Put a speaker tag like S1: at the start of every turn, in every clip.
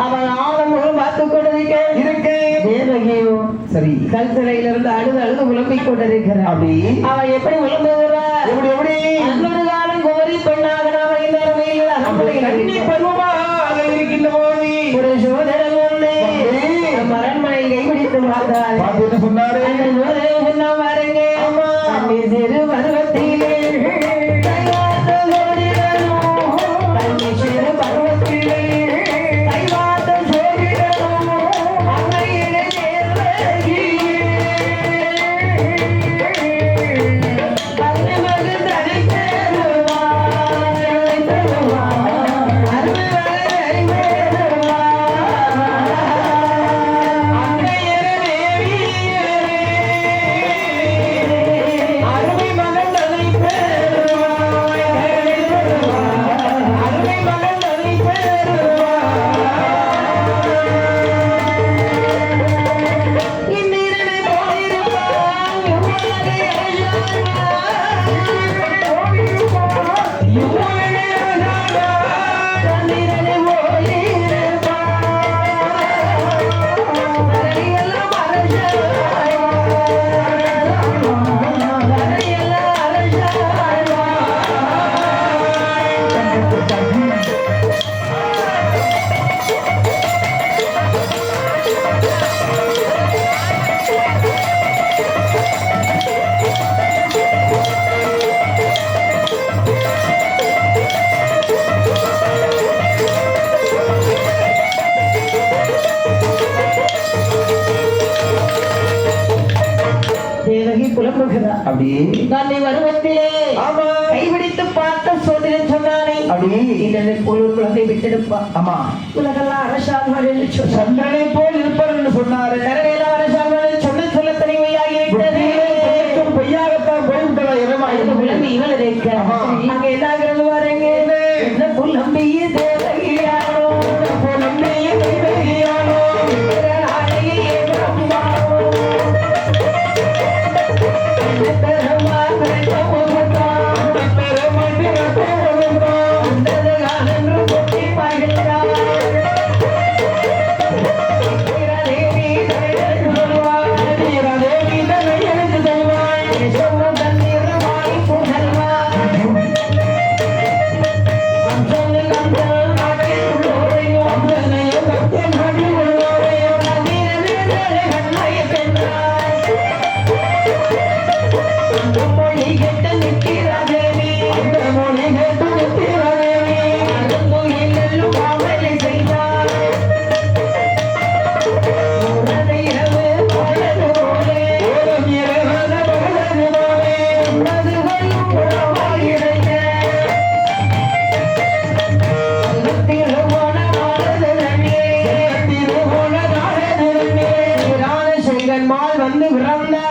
S1: அவன் ஆழமுகம் பார்த்து கொண்டிருக்க சரி கல்சிலையிலிருந்து அழுது அழுது உழம்பிக் கொண்டிருக்கிறான். அப்படி அவன் எப்படி உழம்புகிறான்? எப்படி அன்னொரு காலம் கோரி பெண்ணாக நாம இந்த பருவமாக இருக்கின்ற போது ஒரு சோதரன் அரண்மனை கைபிடித்து பார்த்தார். சொன்னாரு பாருங்க சிறு பருவத்திலே தன்னை வருவத்திலே கைபிடித்து பார்த்த சோதரன் சொன்னானே குழந்தை விட்டெடுப்பா. ஆமா உலகெல்லாம் அரசாங்கம் என்று சந்திரனை போல் இருப்பார் என்று சொன்னாரு. கரவேல அரசாங்கம் சொல்ல சொல்ல தனிமையாகிவிட்டது. பொய்யாகத்தான் போய்விட்டதா இரவா விளம்பி இவள் இருக்க அங்க என்னாகிறது பாருங்க. என்ன புல்லம்பியே தேவகியானோ புலம்பியே தேவகியானோ வந்து பிறந்தார்.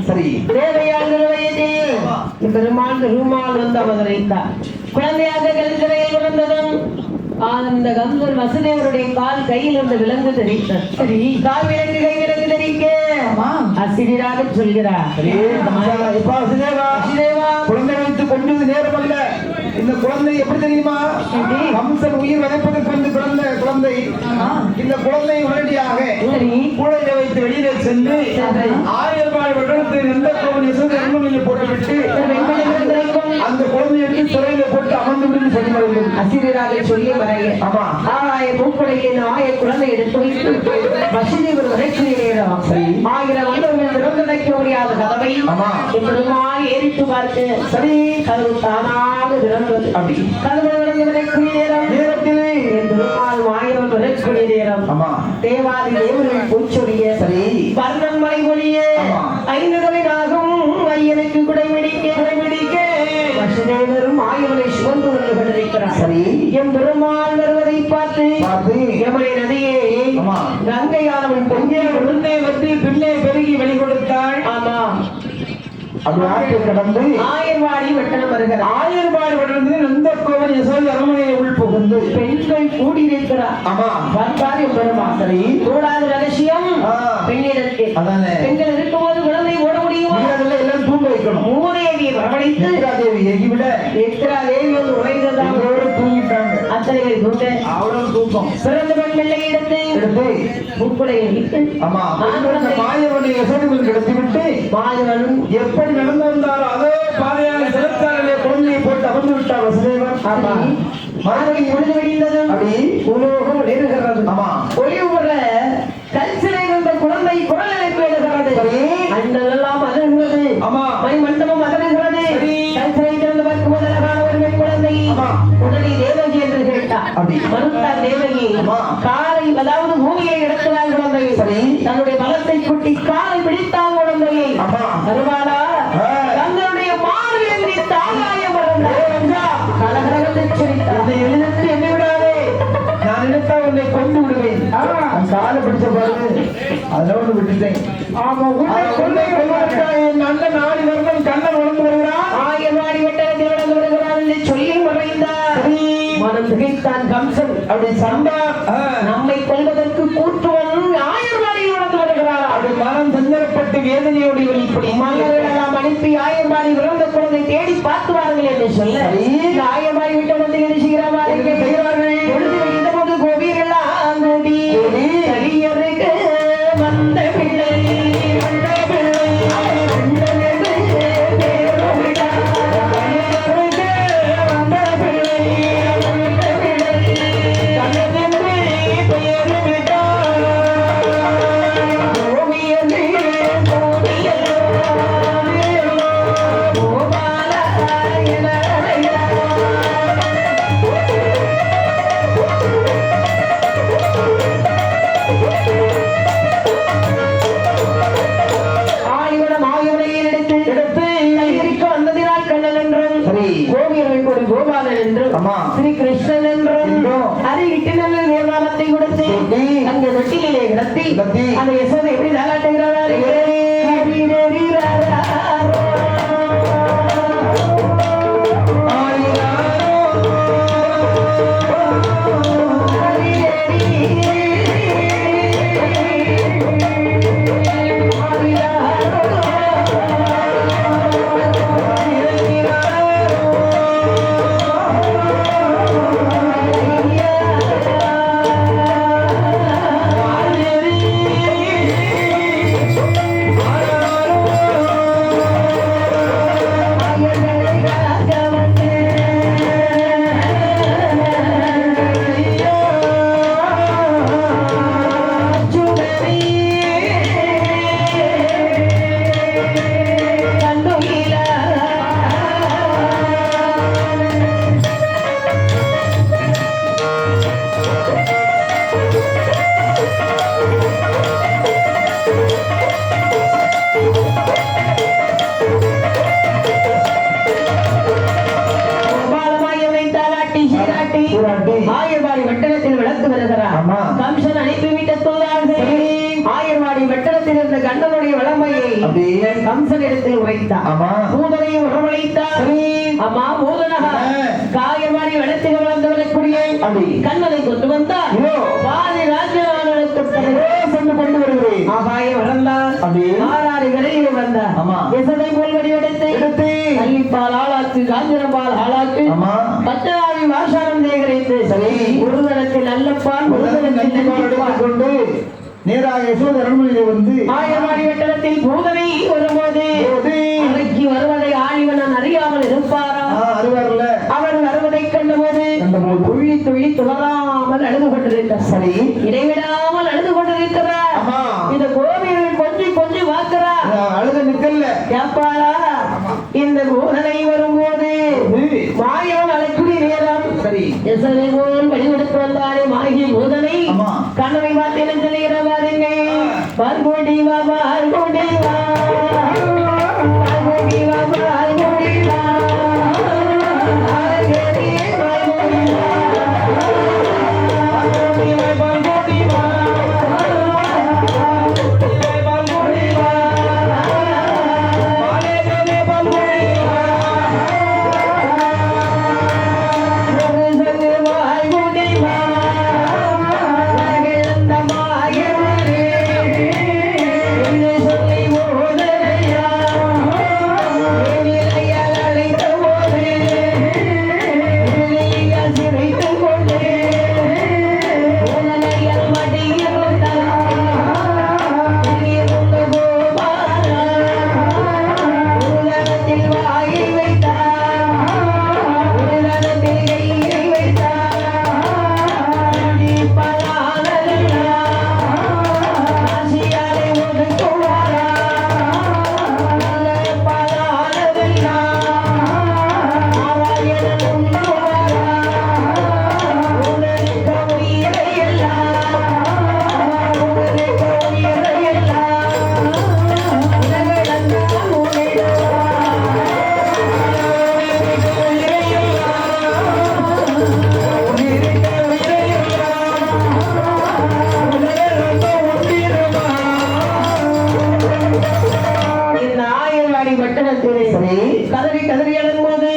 S1: சரி தேவையான வயதில் பெருமாள் ரூமால் வந்து அவதரித்தார். குழந்தையாக கல்வித்துறையில் பிறந்ததும் அந்த கந்தர் வசுதேவருடைய கால் கையில் இருந்த விலங்கு தெரிவித்தார். சரி கால் விலங்கு கை விலங்கு தெரிவிக்க ஆசிரியராக சொல்கிறார். குழந்தை வைத்து கொண்டது நேரம் அல்ல. இந்த குழந்தை எப்படி தெரியுமா? கம்சன் உயிர் வதைப்பதற்கு வந்து பிறந்த குழந்தை. இந்த குழந்தை உடனடியாக கூடையில வைத்து வெளியில சென்று 1000 வருடத்து எந்த கோவில் போட்டுவிட்டு அந்த குழந்தை எடுத்து சிறையில போட்டு அமர்ந்து விடுன்னு சொல்லி ஆசிரியராக சொல்லி வரைய பூக்குடையின் ஆய குழந்தை எடுத்து வைத்து வசுதேவர் வரைக்கும் 1000 வருடங்கள் திறந்தடைக்க முடியாத கதவை பெருமாள் ஏறிட்டு பார்த்து சரி கதவு தானாக திறந்தது. அப்படி கதவு திறந்தவரைக்குரிய நேரத்திலே பெருமாள் மாயவன் வரைக்குரிய நேரம் தேவாதி தேவர்கள் பூச்சொடிய சரி வர்ணம் மலை ஒழிய 5 கவை நாகம்
S2: எனக்கு குடைபிடிக்க வசுதேவரும் ஆயவனை சுமந்து வந்து கொண்டிருக்கிறார்.
S1: சரி,
S2: என் பெருமாள் வருவதை பார்த்து யமுனை நதியே கங்கையானவன் கொஞ்சம் விழுந்தே வந்து பிள்ளை பெருகி வெளிக்கொடுத்தாள். ஆமா,
S1: அது ஆற்றை கடந்து
S2: ஆயர்வாடி வட்டணம் வருகிறார்.
S1: ஆயர்வாடி வட்டணத்தில் நந்த கோவன் யசோதை அரண்மனையை உள் புகுந்து
S2: பெண்கள் கூடியிருக்கிறார்.
S1: ஆமா,
S2: வந்தார் பெருமாள்.
S1: சரி,
S2: கூடாத ரகசியம் பெண்ணிடத்தில்.
S1: அதானே,
S2: பெண்கள் இருக்கும்போது குழந்தை ஓட முடியுமா?
S1: எல்லாம் தூங்க வைக்கணும்.
S2: மூதேவியை வரவழைத்து
S1: தேவி எகிவிட
S2: எக்ரா தேவி வந்து உழைந்ததான்
S1: தூங்கிட்டாங்க.
S2: அத்தனை பேர் தூங்க
S1: அவ்வளவு தூக்கம்.
S2: சிறந்த பெண் பிள்ளை எடுத்து முக்குடையை விட்டு
S1: ஆமா மாயவனை யசோதை கிடத்தி விட்டு
S2: மாயவனும்
S1: எப்படி நடந்து வந்தாரோ அதே பாதையாக சிறத்தாரிலே குழந்தையை போட்டு அமர்ந்து விட்டார் வசுதேவன்.
S2: ஆமா,
S1: மறுபடி
S2: பொழுது விடிந்தது.
S1: அப்படி
S2: உலோகம் நேருகிறது.
S1: ஆமா,
S2: ஒளிவுற கல்சிலை வந்த குழந்தை குரல் அழைப்பு எழுகிறது. அண்ணல் எல்லாம் அதர்கிறது.
S1: ஆமா,
S2: மணி மண்டபம் அதர்கிறது. கல்சிலை திறந்து பார்க்கும் போது அழகான ஒரு பெண் குழந்தை. உடனே தேவகி என்று கேட்டார். மறுத்தார் தேவகி. காலை அதாவது பூமியை எடுக்கிறார் குழந்தை. தன்னுடைய பலத்தை கூட்டி காலை பிடித்தார் குழந்தையை. வருவாளா தங்களுடைய மார்பில் தாகாயம் எழுதிட்டு என்ன விடாதே,
S1: நான் நினைத்தா உன்னை கொண்டு விடுவேன். காலை பிடிச்ச பாரு அதோடு விட்டுட்டேன். ஆமா, என் அண்ணன் நாடி வருடம் கண்ணன் வளர்ந்து வருகிறான்.
S2: ஆயர்வாடி வட்டத்தில் வளர்ந்து வருகிறான் என்று சொல்லி மறைந்தார். மனம் திகைத்தான் கம்சன். அப்படி சண்டா நம்மை கொள்வதற்கு கூற்றுவன் ஆயர்வாடியில் வளர்ந்து வருகிறார்.
S1: அப்படி மனம் சஞ்சலப்பட்டு வேதனையோடு இப்படி
S2: மன்னர்களெல்லாம் அனுப்பி ஆயர்வாடி விழுந்த குழந்தை தேடி பார்த்துவார்கள் என்று சொல்ல ஆயர்வாடி விட்டு வந்து என்ன செய்கிறார்கள்? பொழுது இந்த போது கோவியெல்லாம் கூடி கரியருக்கு வந்த பிள்ளை வந்த பிள்ளை ஸ்ரீ கிருஷ்ணன் என்றும் அறிவிட்டு நல்ல நாமத்தை கொடுத்து அங்கே தொட்டிலே கிடத்தி அந்த யசோதை எப்படி தாளாட்டுகிறார்? ஆயர்வாடி வட்டணத்தில் விளக்கு வருகிறார். கம்சன் அனுப்பிவிட்ட தூதார்கள் ஆயர்வாடி வட்டணத்தில் இருந்த கண்ணனுடைய வளமையை கம்சன் இடத்தில் உரைத்தார். பூதனையை வரவழைத்தார். அம்மா பூதனகா ஆயர்வாடி வளத்தில் வளர்ந்து வரக்கூடிய கண்ணனை கொண்டு வந்தார். பாதி ராஜ்யவானுக்கு கொண்டு வருகிறேன். ஆகாய வளர்ந்தார். ஆறாறு விரையில் வந்தார். விசதை போல் வடிவெடுத்து கள்ளிப்பால் ஆளாக்கு காஞ்சனப்பால் ஆளாக்கு பச்சராவி வாசாரம் சேகரித்து ஒரு தளத்தில் நல்லப்பால் ஒரு தளத்தில்
S1: கொண்டு நேராக யசோதை அரண்மனையிலே வந்து
S2: ஆயர்வாடி வட்டத்தில் பூதனை வரும்போது அறைக்கு வருவதை ஆழிவனன் அறியாமல் இருப்பாரா?
S1: அறிவார்ல.
S2: அவர் வருவதை கண்டபோது துள்ளி துள்ளி துளராமல் அழுது கொண்டிருக்கிறார். சரி, இடைவிடாமல் அழுது கொண்டிருக்கிறார். இந்த கோவிலில் கொஞ்சம் கொஞ்சம் வாக்குறார்.
S1: அழுத நிக்கல
S2: கேப்பாரா? இந்த பூதனை வரும்போது மாயவன் அழைக்கூடிய நேரம் சரி யசோதை போல் வழிவெடுத்து வந்தாரே மாகி பூதனை கண்ணனை பார்த்து என்ன சொல்லுகிறவாருங்க? பார்கோடி வா பார்கோடி வா பார்கோடி வா ஆயர்வாடி பட்டணத்திலே கதறி கதறி எழும்போது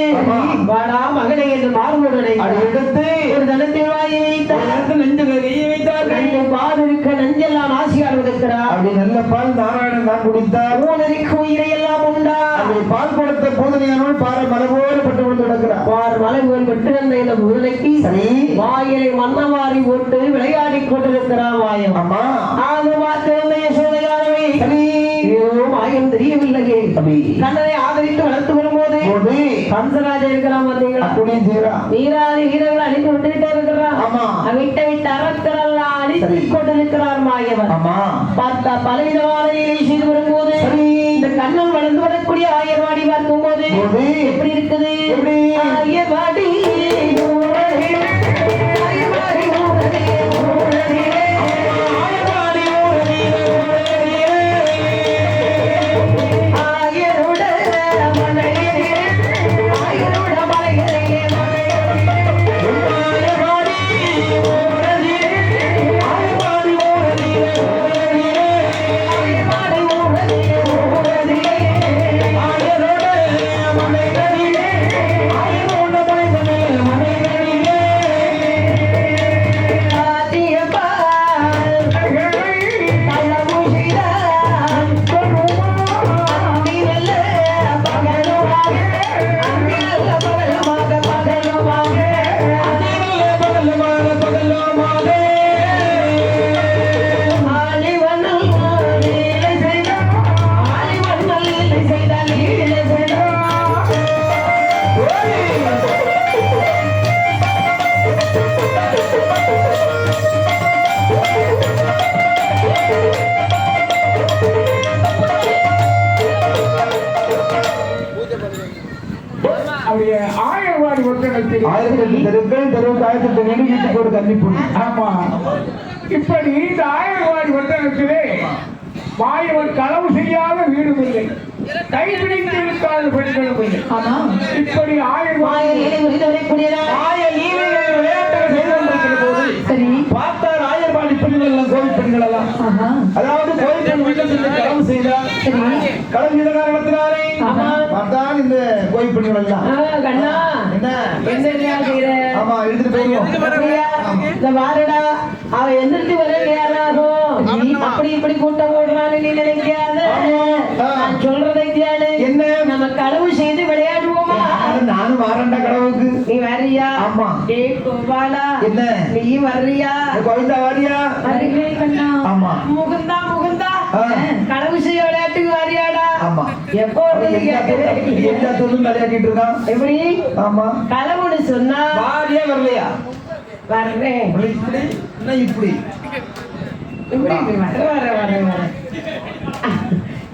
S2: வாடா மகனை என்று மாறுபடலை
S1: எடுத்து
S2: ஒரு தனத்தில் வாயை வைத்தார்
S1: நெஞ்சுகளை கையை வைத்தார்
S2: ரெண்டு பால் இருக்க நஞ்செல்லாம் ஆசியார் இருக்கிறார்
S1: அப்படி நல்ல பால் நாராயணன் தான் குடித்தார்
S2: ஊனருக்கு உயிரை எல்லாம் உண்டா
S1: அப்படி பால் கொடுத்த போதனையானவள் பாறை மலை போல பட்டு கொண்டு கிடக்கிறார்
S2: பார் மலைகள் விட்டிருந்த இந்த முதலைக்கு வாயிலை மன்னவாரி போட்டு விளையாடி கொண்டிருக்கிறார் வாயம்
S1: அம்மா
S2: அது பார்த்திருந்த யசோதையானவை மாயம் தெரியவில்லையே கண்ணனை ஆதரித்து வளர்த்து வரும்போது கம்சராஜா இருக்கிறான் பார்த்தீங்களா நீராதி வீரர்கள் அழித்து விட்டுக்கிட்டே இருக்கிறான் விட்ட விட்டு அறக்கிறெல்லாம் அழித்து கொண்டிருக்கிறார் மாயவன் பார்த்தா பலவிதமான செய்து வரும்போது இந்த கண்ணன் வளர்ந்து வரக்கூடிய ஆயர்வாடி பார்க்கும் போது எப்படி இருக்குது ஆயர்வாடி
S3: ஆயர்வாடி ஒட்டணத்தில்
S1: 1008 தெருக்கள் தெருவுக்கு 1008 வீட்டுக்கு ஒரு கன்னிப்பொண்ணு.
S3: ஆமா இப்படி இந்த ஆயர்வாடி ஒட்டணத்திலே மாயவன் களவு செய்யாத வீடும் இல்லை, கைப்பிடித்து இருக்காத பெண்களும் இல்லை. இப்படி ஆயர்வாடி
S1: பார்த்தார் ஆயர்வாடி பெண்கள் எல்லாம் கோவில் பெண்கள் எல்லாம், அதாவது கோவில் பெண் வீட்டில் களவு செய்தார். களவு செய்த காரணத்தினாலே பார்த்தால் இந்த கோவில் பெண்கள் எல்லாம் ஆமா எடுத்துட்டு போயிருவோம்.
S2: அவ எந்திரிச்சு வர அப்படி இப்படி கூட்டம் போடுறான்னு நீ நினைக்காத, நான் சொல்றதை கேளு.
S1: என்ன
S2: நம்ம களவு செய்து விளையாடுவோமா?
S1: நானும் வரேன்டா கடவுளுக்கு.
S2: நீ வர்றியா?
S1: ஆமா.
S2: ஏய் கோபாலா,
S1: என்ன
S2: நீ வர்றியா?
S1: கோவிந்தா வரியா?
S2: வருகிறேன் கண்ணா.
S1: ஆமா.
S2: முகுந்தா முகுந்தா, களவு செய்ய விளையாட்டுக்கு வரியாடா?
S1: ஆமா.
S2: எப்போ
S1: எல்லா தொழிலும் விளையாடிட்டு இருக்கான்.
S2: எப்படி?
S1: ஆமா.
S2: களவுன்னு சொன்னா
S1: வாரியா வரலையா?
S2: வர்றேன்.
S1: இப்படி என்ன இப்படி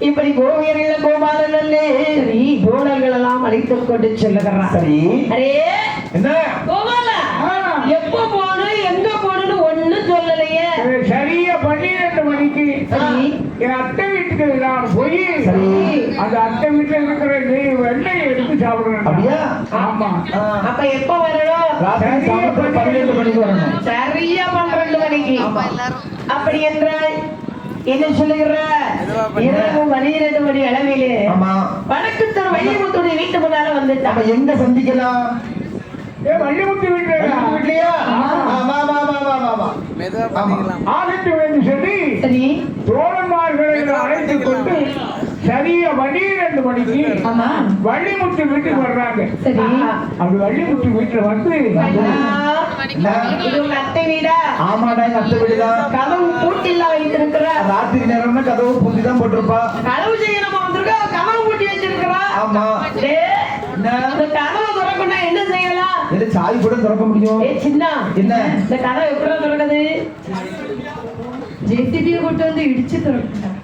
S2: இப்படி கோவியர்கள் கோபாலன் கோணர்கள் எல்லாம் அழைத்துக் கொண்டு செல்லுகிறான்.
S1: சரி
S2: அரே
S1: என்ன
S2: கோபாலா, எப்ப போகணும் எங்க போகணும்னு ஒண்ணு சொல்லலையே.
S3: சரியா 12 மணிக்கு என் அத்தை வீட்டுக்கு நான் போய் அந்த அத்தை வீட்டுல இருக்கிற வெள்ளையை எடுத்து சாப்பிடுறேன்.
S1: அப்படியா?
S3: ஆமா.
S2: அப்ப எப்ப வரணும்?
S1: 12 மணிக்கு வரணும்.
S2: சரியா 12 மணிக்கு. அப்படி என்றால் என்ன சொல்லுகிற? இரவு 12 மணி அளவிலே வடக்கு தெரு வள்ளிமுத்துடைய வீட்டு முன்னால வந்துட்டா.
S1: எங்க சந்திக்கலாம்?
S3: வள்ளிமுத்து வீட்டுலயா? ஆகட்டு என்று சொல்லி தோழன்மார்களை அழைத்துக் கொண்டு சரியா 12 மணிக்கு வள்ளிமுத்து வீட்டுக்கு வர்றாங்க. அப்படி வள்ளிமுத்து வீட்டுல வந்து
S2: அத்தை வீடா?
S1: ஆமாடா, அத்தை வீடுதான்.
S2: கதவு பூட்டிலாம் வைத்திருக்கிற.
S1: ராத்திரி நேரம்னா கதவு பூட்டி தான் போட்டிருப்பா.
S2: கதவு செய்ய நம்ம வந்திருக்கா, கதவு பூட்டி வச்சிருக்கிறா.
S1: ஆமா.
S2: கதவை திறக்கணும் என்ன செய்யலாம்?
S1: சாவி கூட திறக்க முடியும்.
S2: சின்ன
S1: என்ன
S2: இந்த கதவை எப்படி திறக்குது? ஜேசிபியை கொண்டு வந்து இடிச்சு திறக்கணும்.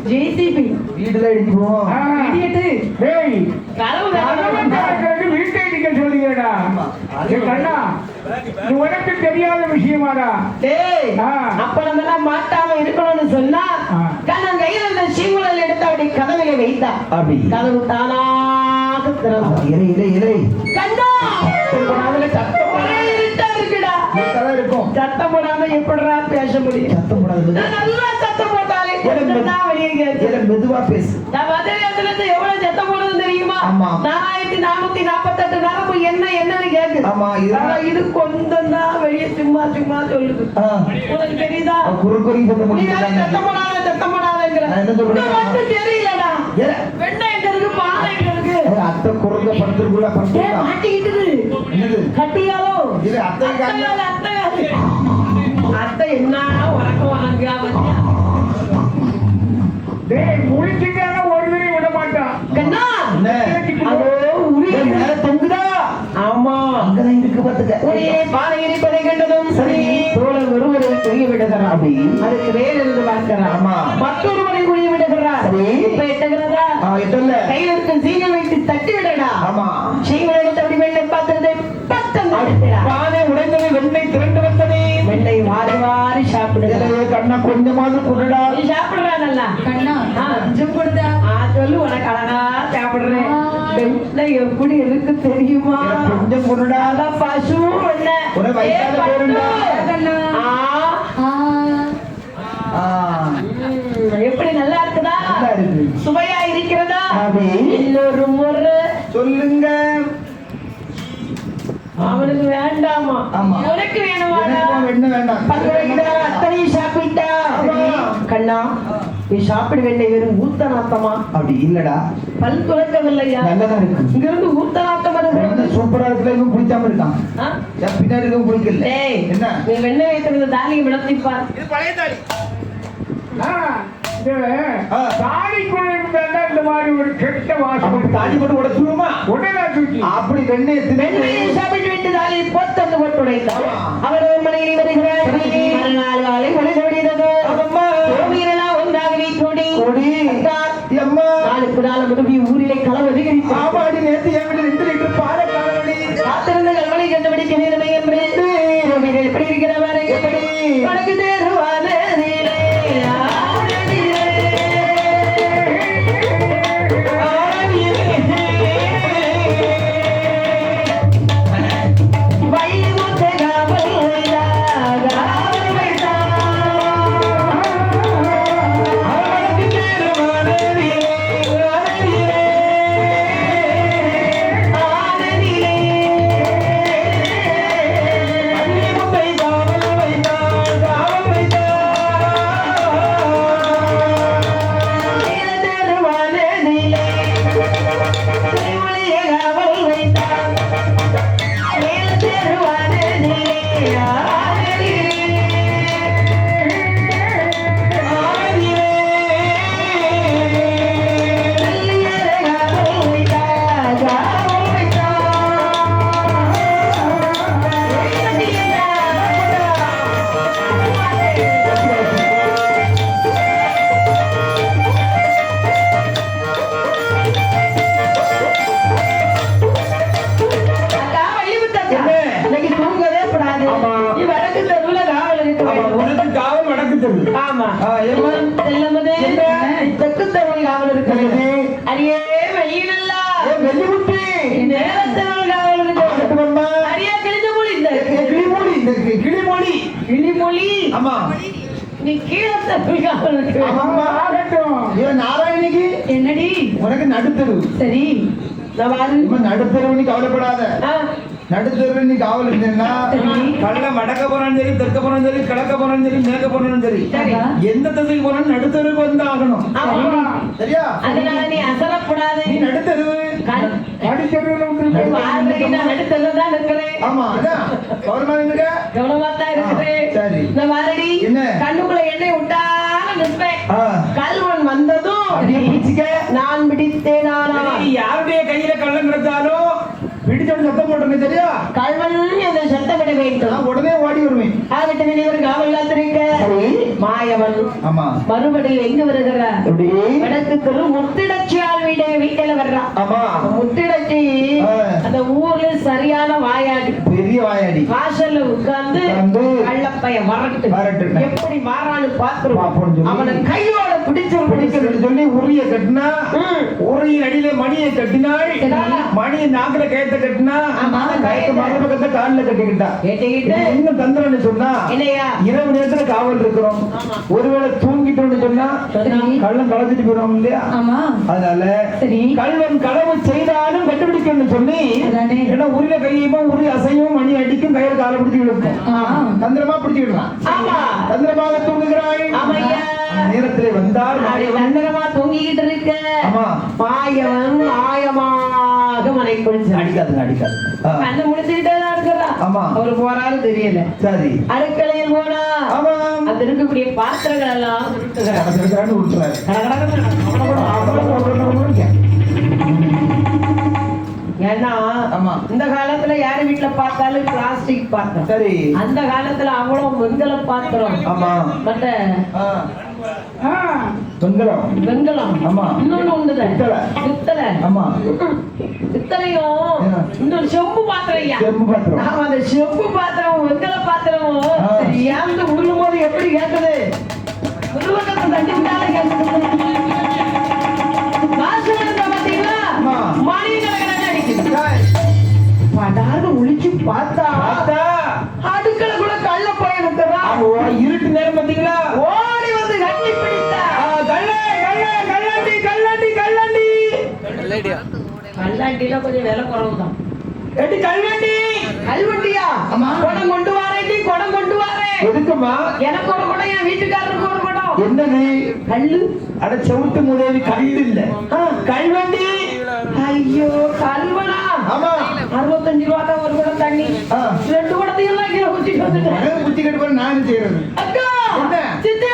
S2: ஜேசிபி
S1: வீடுல இடிக்குவோம்.
S3: வீட்டை இடிக்க சொல்லுங்கடா கண்ணா, இது உனக்கு தெரியாத விஷயமாடா.
S2: அப்ப நம்ம எல்லாம் மாட்டாம இருக்கணும்னு சொன்னா கண்ணன் கையில இருந்த சீமுழல் எடுத்து அப்படி கதவில வைத்தா கதவு தானாக திறந்தது. கண்ணா, அதுல சத்தம் இருட்டா இருக்கு. இருக்குடா.
S1: இப்பதான் இருக்கும்.
S2: சத்தம் போடாம எப்படிடா பேச முடியும்?
S1: சத்தம் போடாது.
S2: நான் நல்லா சத்தம் போட்டாலே கொஞ்சம் தான் வெளியே கேட்குது.
S1: மெதுவா பேசு.
S2: நான் வந்த நேரத்துல இருந்து எவ்வளவு சத்தம் போடுறது தெரியுமா?
S1: ஆமா.
S2: 4448 நரம்பு என்னன்னு கேக்குது.
S1: ஆமா,
S2: இது கொஞ்சம் தான் வெளியே சும்மா சும்மா சொல்லுது. உனக்கு தெரியுதா?
S1: குறுக்குறி சொல்ல
S2: நீ
S1: முடியும்.
S2: வேற சத்தம் போடாதேங்கிற.
S1: நான் என்ன சொல்றேன்?
S2: உனக்கு மட்டும் தெரியலடா. வெண்ணெய் எங்க இருக்கு, பானை எங்க இருக்கு?
S1: அத்தை குறுங்க படுத்துருக்குள்ள படுத்துருக்கா.
S2: மாட்டிக்கிட்டு
S1: என்னது?
S2: கட்டியாலோ?
S1: இது அத்தை
S2: அத்தை என்ன உறக்கம் வாங்க வந்தியா?
S3: டேய் முடிச்சுட்டான ஒரு தடவை விட மாட்டான்.
S2: கண்ணா
S1: என்ன?
S2: அதோ உரி
S1: மேல தொங்குதா?
S2: ஆமா,
S1: அங்கதான் இருக்கு பாத்துக்க.
S2: உரியே பானை இனிப்பதை கண்டதும் சரி தோழர் ஒருவரை குடிய விடுகிறார். அப்படி அதுக்கு வேறு இருந்து பார்க்கிறார்.
S1: ஆமா.
S2: மற்றொருவரை குடிய விடுகிறார்.
S1: சரி.
S2: இப்ப எட்டுகிறதா?
S1: எட்டல்ல.
S2: கையில் இருக்கும் சீனை வைத்து தட்டி விடடா.
S1: ஆமா.
S2: சீனை எடுத்து அப்படி வெண்ணை பாத்திரத்தை பத்தம் அடிக்கிறார்.
S1: பானை உடைந்தது, வெண்ணெய் திரண்டு வந்ததே.
S2: வெண்ணெய் வாரி வாரி சாப்பிடுகிறார்.
S1: கண்ணா கொஞ்சமாவது குடுடா.
S2: நீ சாப்பிடுறா நல்லா? கண்ணா கொஞ்சம் கொடுத்தா சொல்லு, உனக்கு அழகா சாப்பிடுறேன். வெண்ணெய் எப்படி இருக்கு தெரியுமா?
S1: கொஞ்சம் குடுடா.
S2: அதான் பசு வெண்ணெய்.
S1: ஒரு வயிற்றால போடுண்டா.
S2: எப்படி நல்லா இருக்குதா?
S1: நல்லா இருக்கு.
S2: சுவையா இருக்கிறதா?
S1: அப்படி.
S2: இன்னொரு முறை
S1: சொல்லுங்க.
S2: அவனுக்கு வேண்டாமா?
S1: ஆமா.
S2: உனக்கு வேணுமா?
S1: வெண்ணெய் வேண்டாம்.
S2: அத்தனை சாப்பிட்டா கண்ணா நீ சாப்பிட வேண்டிய வெறும் ஊத்த நாத்தமா?
S1: அப்படி இல்லடா,
S2: பல் துளக்கவில்லையா?
S1: நல்லதா இருக்கு.
S2: இங்க இருந்து ஊத்த நாத்தம் வருது.
S1: சூப்பரா இருக்குல்ல. இவன் பிடிக்காம இருக்கான். பின்னாடி இருக்கவும் பிடிக்கல. என்ன?
S2: நீ வெண்ணெய் வைத்திருந்த தாலியை விளத்திப்பார்.
S1: இது பழைய தாலி.
S3: தாலிக்குள்ள இருந்தா இந்த மாதிரி ஒரு கெட்ட வாசம்.
S1: தாலி போட்டு உடச்சுருமா?
S3: உடனே தூக்கி
S1: அப்படி வெண்ணெய்
S2: வெண்ணெயை சாப்பிட்டு விட்டு தாலியை போத்தந்து போட்டு உடைத்தார். அவர் மனைவி வருகிறார். மறுநாள் காலை பொழுது விடுகிறது. கோவிலெல்லாம் ஒன்றாகவே கூடி நாளுக்கு நாள் முதுகி ஊரிலே களவு அதிகரித்து
S1: ஆமாடி. நேற்று என் வீடு 2 லிட்டர் பாலை காணவடி.
S2: காத்திருந்த கல்வனை கண்டுபிடி திணிதமை என்று கோவிலில் எப்படி இருக்கிறவர் எப்படி உனக்கு தேர்வான ஆமா. தெற்கு தமிழ் காவல் இருக்கிறது. அரியே வெயிலல்ல
S1: வெள்ளிமுட்டி
S2: நேரத்தமிழ் காவல் இருக்கிறது. அரியா கிளிமொழி
S1: கிளிமொழி.
S2: கிளிமொழி.
S1: ஆமா.
S2: நீ கீழத்தமிழ் காவல் இருக்கு.
S1: இவன் நாராயணிக்கு
S2: என்னடி
S1: உனக்கு நடுத்தரு.
S2: சரி
S1: நடுத்தரு. நீ கவலைப்படாத. நடுத்தரு நீ காவல் இருந்தேன்னா கள்ள வடக்க போனாலும் சரி, தெற்க போனாலும் சரி, கிழக்க போனாலும் சரி, மேற்க போனாலும் சரி, எந்த திசைக்கு போனாலும் நடுத்தருக்கு வந்து ஆகணும். சரியா?
S2: அதனால நீ அசலப்படாது.
S1: நீ நடுத்தரு.
S2: நடுத்தரு தான் இருக்கிறேன்.
S1: ஆமா, அதான் கவனமா இருக்க.
S2: கவனமா தான் இருக்கிறேன்.
S1: சரி.
S2: நான் வாரடி கண்ணுக்குள்ள எண்ணெய் விட்டாலும் நிற்பேன். கல்வன் வந்ததும் நான் பிடித்தேன்.
S1: யாருடைய கையில கள்ளம் கிடைச்சாலும் பிடிச்சோட சத்தம் போட்டுருங்க. சரியா?
S2: கல்வன் என்ற சத்தமிட வேண்டும்.
S1: உடனே ஓடி வருவேன்.
S2: ஆகட்ட இவர் காவல் காத்திருக்க மாயவன்.
S1: ஆமா.
S2: மறுபடியும் எங்க வருகிறார்? வடக்கு தெரு முத்திடச்சியால் வீட்டில வர்றான்.
S1: ஆமா.
S2: முத்திடச்சி அந்த ஊர்ல சரியான வாயாடி,
S1: பெரிய வாயாடி.
S2: வாசல்ல உட்கார்ந்து கள்ள பையன் வரட்டு
S1: வரட்டுன்னு.
S2: எப்படி மாறான்னு பாத்துருவான்
S1: பாப்போம்னு சொல்லி.
S2: அவனை கையோட
S1: பிடிக்கணும்னு சொல்லி உரிய கட்டினா உரியின் அடியில மணியை கட்டினாள் மணி நாக்குல கயத்தை கட்டினா
S2: ஆமா.
S1: கயத்தை மறுபக்கத்தை காலில் கட்டிக்கிட்டா
S2: கேட்டுக்கிட்டு
S1: என்ன தந்திரம்னு சொன்னா
S2: என்னையா
S1: இரவு நேரத்துல காவல் இருக்கிறோம்
S2: ஆமா.
S1: ஒருவேளை தூங்கிட்டோம்னு சொன்னா
S2: சரி.
S1: கள்ளம் கலந்துட்டு போயிடும் இல்லையா
S2: ஆமா
S1: அதனால
S2: சரி.
S1: கள்ளன் களவு செய்தாலும் கண்டுபிடிக்கணும்னு சொல்லி
S2: அதானே.
S1: ஏன்னா உரிய கையுமா உரிய அசையும் மணி அடிக்கும் கயிறு காலை பிடிச்சி விழுக்கும் தந்திரமா பிடிச்சிடலாம்
S2: ஆமா.
S1: தந்திரமாக தூங்குகிறாய்
S2: ஆமையா.
S1: அந்த நேரத்திலே வந்தால்
S2: தந்திரமா தூங்கிக்கிட்டு இருக்க
S1: ஆமா.
S2: மாயவன் மாயமாக மனை குடிச்சு
S1: அடிக்காதுங்க அடிக்காது
S2: கண்ணை முடிச்சுக்கிட்டே தான் இருக்கிறா
S1: ஆமா.
S2: அவரு போறாரு தெரியல
S1: சரி
S2: அடுக்கலையில் போனா
S1: ஆமா
S2: அது இருக்கக்கூடிய பாத்திரங்கள் எல்லாம் உருட்டுகிறார்.
S1: கடற்கரைன்னு விட்டுறாரு
S2: ஏன்னா
S1: ஆமா.
S2: இந்த காலத்துல யாரு வீட்டுல பார்த்தாலும் பிளாஸ்டிக் பாத்திரம்
S1: சரி
S2: அந்த காலத்துல அவ்வளவு வெண்கல பாத்திரம்
S1: ஆமா
S2: மற்ற
S1: ஆ, வெண்கலம்
S2: வெண்கலம்
S1: ஆமா.
S2: இன்னொன்னு உண்டுத
S1: பித்தளை.
S2: பித்தளை
S1: ஆமா
S2: பித்தளையும்
S1: என்ன?
S2: இன்னொரு செம்பு பாத்திரம் ஐயா
S1: செம்பு பாத்திரம்
S2: ஆமா, அந்த செம்பு பாத்திரம் வெண்கல பாத்திரமும்
S1: ஆ.
S2: ஏந்து உருளும் போது எப்படி கேட்குது உருவக்கத்தை தட்டிவிட்டாலே கேட்குது வாசல் இருந்தா பாத்தீங்களா
S1: ஆமா.
S2: மணி கணக்கணக்கு அடிக்குது
S1: டேய்,
S2: படார்னு ஒளிச்சு பார்த்தா
S1: பார்த்தா
S2: அடுக்களை கூட கள்ள போய் இருக்கிறான்
S1: அவ இருட்டு நேரம் பாத்தீங்களா
S2: ஓடி வந்து கட்டி பிடித்தா கல்லாண்டில கொஞ்சம் விலை குறவுதான் கல்வண்டியா
S1: ஆமா.
S2: குடம் கொண்டு வாரேன் குடம் கொண்டு வாரேன்
S1: எதுக்குமா
S2: எனக்கு ஒரு குடம் என் வீட்டுக்காரருக்கு ஒரு குடம்
S1: என்னது
S2: கல்லு
S1: அட செவுட்டு முதலி கல் இல்ல கல்வண்டி
S2: ஐயோ கல்வனா
S1: ஆமா
S2: 65 ரூபா தான் ஒரு குடம் தண்ணி
S1: ஆ.
S2: 2 குடத்தையும் எல்லாம் கீழே ஊத்திட்டு வந்துட்டேன்
S1: மகன் புத்தி கட்டு போற நான் என்ன செய்யறது
S2: அக்கா
S1: என்ன?
S2: சித்தி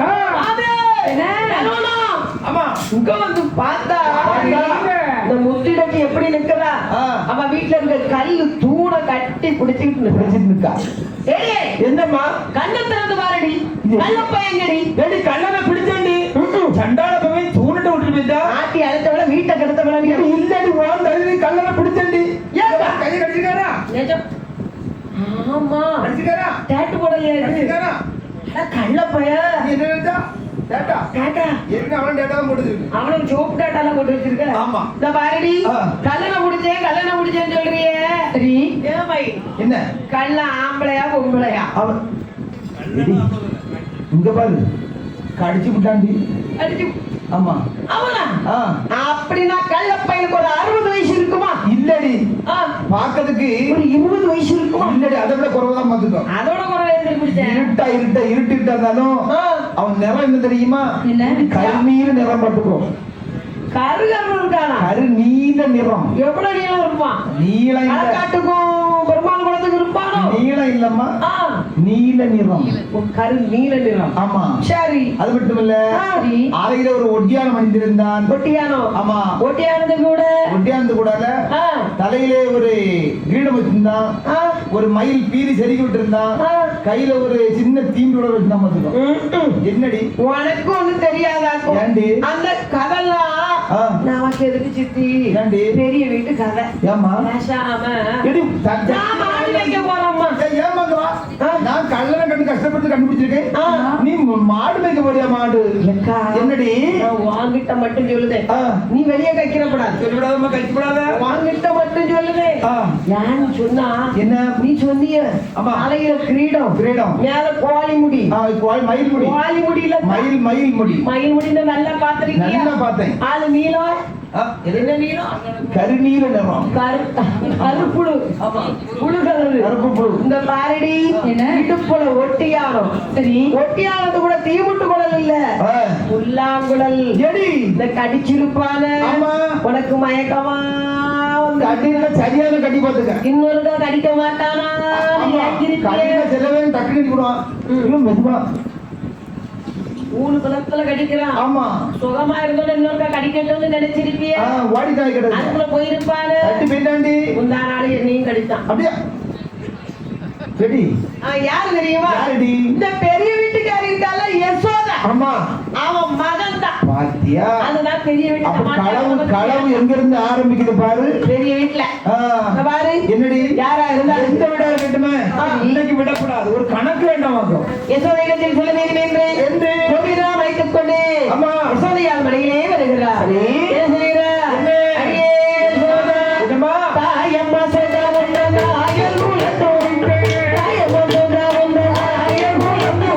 S1: ஆ.
S2: ஆதே கல்வனா
S1: ஆமா
S2: இங்க வந்து பார்த்தா
S1: பார்த்தா.
S2: இந்த முத்திடக்கு எப்படி நிக்கிறா
S1: ஆ.
S2: அவ வீட்டுல இருக்க கல்லு தூண கட்டி பிடிச்சிட்டு நிக்கிறா.
S1: பிடிச்சிட்டு இருக்கா
S2: ஏடி
S1: என்னம்மா
S2: கண்ணை திறந்து பாருடி கள்ள பையங்கடி
S1: ஏடி கண்ணனை பிடிச்சேன்டி சண்டால போய் தூணிட்டு விட்டு போயிட்டா
S2: ஆட்டி அழுத்தவள வீட்டை கெடுத்தவள நீ
S1: இல்லடி வான் தள்ளி கண்ணனை பிடிச்சேன்டி
S2: ஏப்பா?
S1: கையை கடிச்சிக்காரா
S2: நிஜம் ஆமா
S1: கடிச்சிக்காரா
S2: டேட்டு போடலையா இது
S1: கடிச்சிக்காரா
S2: அட கள்ள பையன்
S1: நீ என்ன நினைச்சா டேட்டா
S2: டேட்டா
S1: என்ன அவன் டேட்டா தான் போட்டுருக்கு
S2: அவனும் சோப்பு டேட்டாலாம் போட்டு வச்சிருக்க
S1: ஆமா.
S2: இந்த பாருடி
S1: ஆ.
S2: கல்லணை முடிச்சேன்னு சொல்றியே சரி ஏன் பை
S1: என்ன
S2: கள்ள ஆம்பளையா பொம்பளையா
S1: அவன் எடி, இங்க பாரு கடிச்சு விட்டாண்டி
S2: அடிச்சு
S1: ஆமா
S2: அவனா
S1: ஆ
S2: அப்படின்னா கள்ள பையனுக்கு ஒரு 60 வயசு இருக்குமா
S1: இல்லடி
S2: ஆ,
S1: பாக்கிறதுக்கு
S2: ஒரு 20 வயசு இருக்குமா
S1: இல்லடி அதை விட குறைவுதான் பாத்துக்கோ
S2: அதோட குறை எழுதி பிடிச்சேன்
S1: இருட்டு இருந்தாலும்
S2: ஆ.
S1: அவன் நிறம் என்ன தெரியுமா
S2: என்ன?
S1: கருநீல நிறம் பாத்துக்கோ
S2: கருகரு இருக்கானா
S1: கருநீல நிறம்
S2: எவ்வளவு நீளம் இருப்பான்
S1: நீளம் இல்ல
S2: களக்காட்டுக்கும் பெருமாள் குளத்துக்கு இருப்பானோ
S1: நீளம் இல்லம்மா
S2: ஆ,
S1: நீல நிறம்
S2: ஒரு கரு நீல நிறம்
S1: ஆமா
S2: சரி
S1: அது மட்டும் இல்ல
S2: சரி.
S1: அறையில ஒரு ஒட்டியானம் அணிந்திருந்தான்
S2: ஒட்டியானோ
S1: ஆமா
S2: ஒட்டியானது கூட
S1: ஒட்டியானது கூடால
S2: ஆ,
S1: தலையிலே ஒரு கிரீடம் வச்சிருந்தான்
S2: ஆ,
S1: ஒரு மயில் பீலி செருகி விட்டு இருந்தான்
S2: ஆ.
S1: கையில ஒரு சின்ன தீம்பு வச்சிருந்தான் பாத்துக்கோ என்னடி
S2: உனக்கு ஒண்ணு தெரியாதாக்கும்
S1: ஏண்டி?
S2: அந்த கதைலாம்
S1: ஆ.
S2: நமக்கு எதுக்கு சித்தி
S1: ஏண்டி?
S2: பெரிய வீட்டு கதை
S1: ஏம்மா
S2: பேசாம
S1: எடி
S2: நாம ஆடி வைக்க போறோம்மா
S1: ஏமாங்கவா நான் கல்லறை கண்டு கஷ்டப்பட்டு கண்டுபிடிச்சிருக்கேன்
S2: ஆ.
S1: நீ மாடு மேய்க்க போறியா மாடு
S2: அக்கா,
S1: என்னடி
S2: நான் வாங்கிட்ட மட்டும் சொல்லுதேன்
S1: ஆ.
S2: நீ வெளியே கைக்கிறப்படாது
S1: சொல்லிவிடாதம்மா கழிச்சுவிடாத
S2: வாங்கிட்ட மட்டும் சொல்லுதேன்
S1: ஆ.
S2: ஏன்னு சொன்னா
S1: என்ன
S2: நீ சொன்னிய
S1: ஆமா.
S2: தலையில கிரீடம்
S1: கிரீடம்
S2: மேல கோழி முடி
S1: மயில் முடி
S2: கோழி முடியில
S1: மயில் முடி
S2: மயில் முடிந்த நல்லா பாத்திருக்கியா
S1: நல்லா பார்த்தேன்
S2: ஆளு நீளம்
S1: ஆ, எது?
S2: என்ன நீளம்
S1: கருநீல நிறம்
S2: கருப்புழு புழு கலரு
S1: கருப்பு புழு.
S2: இந்த பாரடி இடுப்புல ஒட்டியானம் சரி ஒட்டியானது கூட தீமுட்டு குடல் இல்ல
S1: ஆ.
S2: புல்லாங்குழல்
S1: எடி
S2: இந்த கடிச்சிருப்பான
S1: ஆமா.
S2: உனக்கு மயக்கமா வந்து
S1: கட்டில சரியான கட்டி பாத்துக்க
S2: இன்னொருக்கா கடிக்க மாட்டானா நீ அங்கிருப்பியே.
S1: கட்டில செல்லவே டக்கு கட்டி போடுவான் இன்னும் மெதுவா
S2: 3 குளத்துல கடிக்கிறான்
S1: ஆமா
S2: சுகமா இருந்தோட இன்னொருக்கா கடிக்கட்டும்னு நினைச்சிருப்பிய
S1: வாடி தாய் கிடக்கு
S2: அதுக்குள்ள போயிருப்பாரு
S1: கட்டி போயிட்டாண்டி
S2: முந்தா நாள் என்னையும் கடித்தான்
S1: அப்படியா சரி
S2: யாரு தெரியுமா?
S1: யாருடி?
S2: இந்த பெரிய வீட்டுக்காரி இருக்கால யசோதா,
S1: ஆமா
S2: அவன் மகன் தான்.
S1: பாத்தியா?
S2: அதுதான் பெரிய
S1: அப்ப
S2: வீட்டு
S1: களவு எங்க இருந்து ஆரம்பிக்குது பாரு.
S2: பெரிய வீட்டுல பாரு.
S1: என்னடி?
S2: யாரா இருந்தா
S1: எந்த விட இருக்கட்டுமே, இன்னைக்கு விடக்கூடாது. ஒரு கணக்கு வேண்டாம்.
S2: யசோதையிடத்தில் சொல்ல வேண்டும் என்று கோபிராம் வைத்துக் கொண்டு யசோதையால் மனையிலே வருகிறார். என்ன செய்கிறார்? அடியே யசோதா, தாயம்மா சோதா வந்த ஆயல் குலத்தோ, தாயம்மா சோதா வந்த ஆயல் குலத்தோ,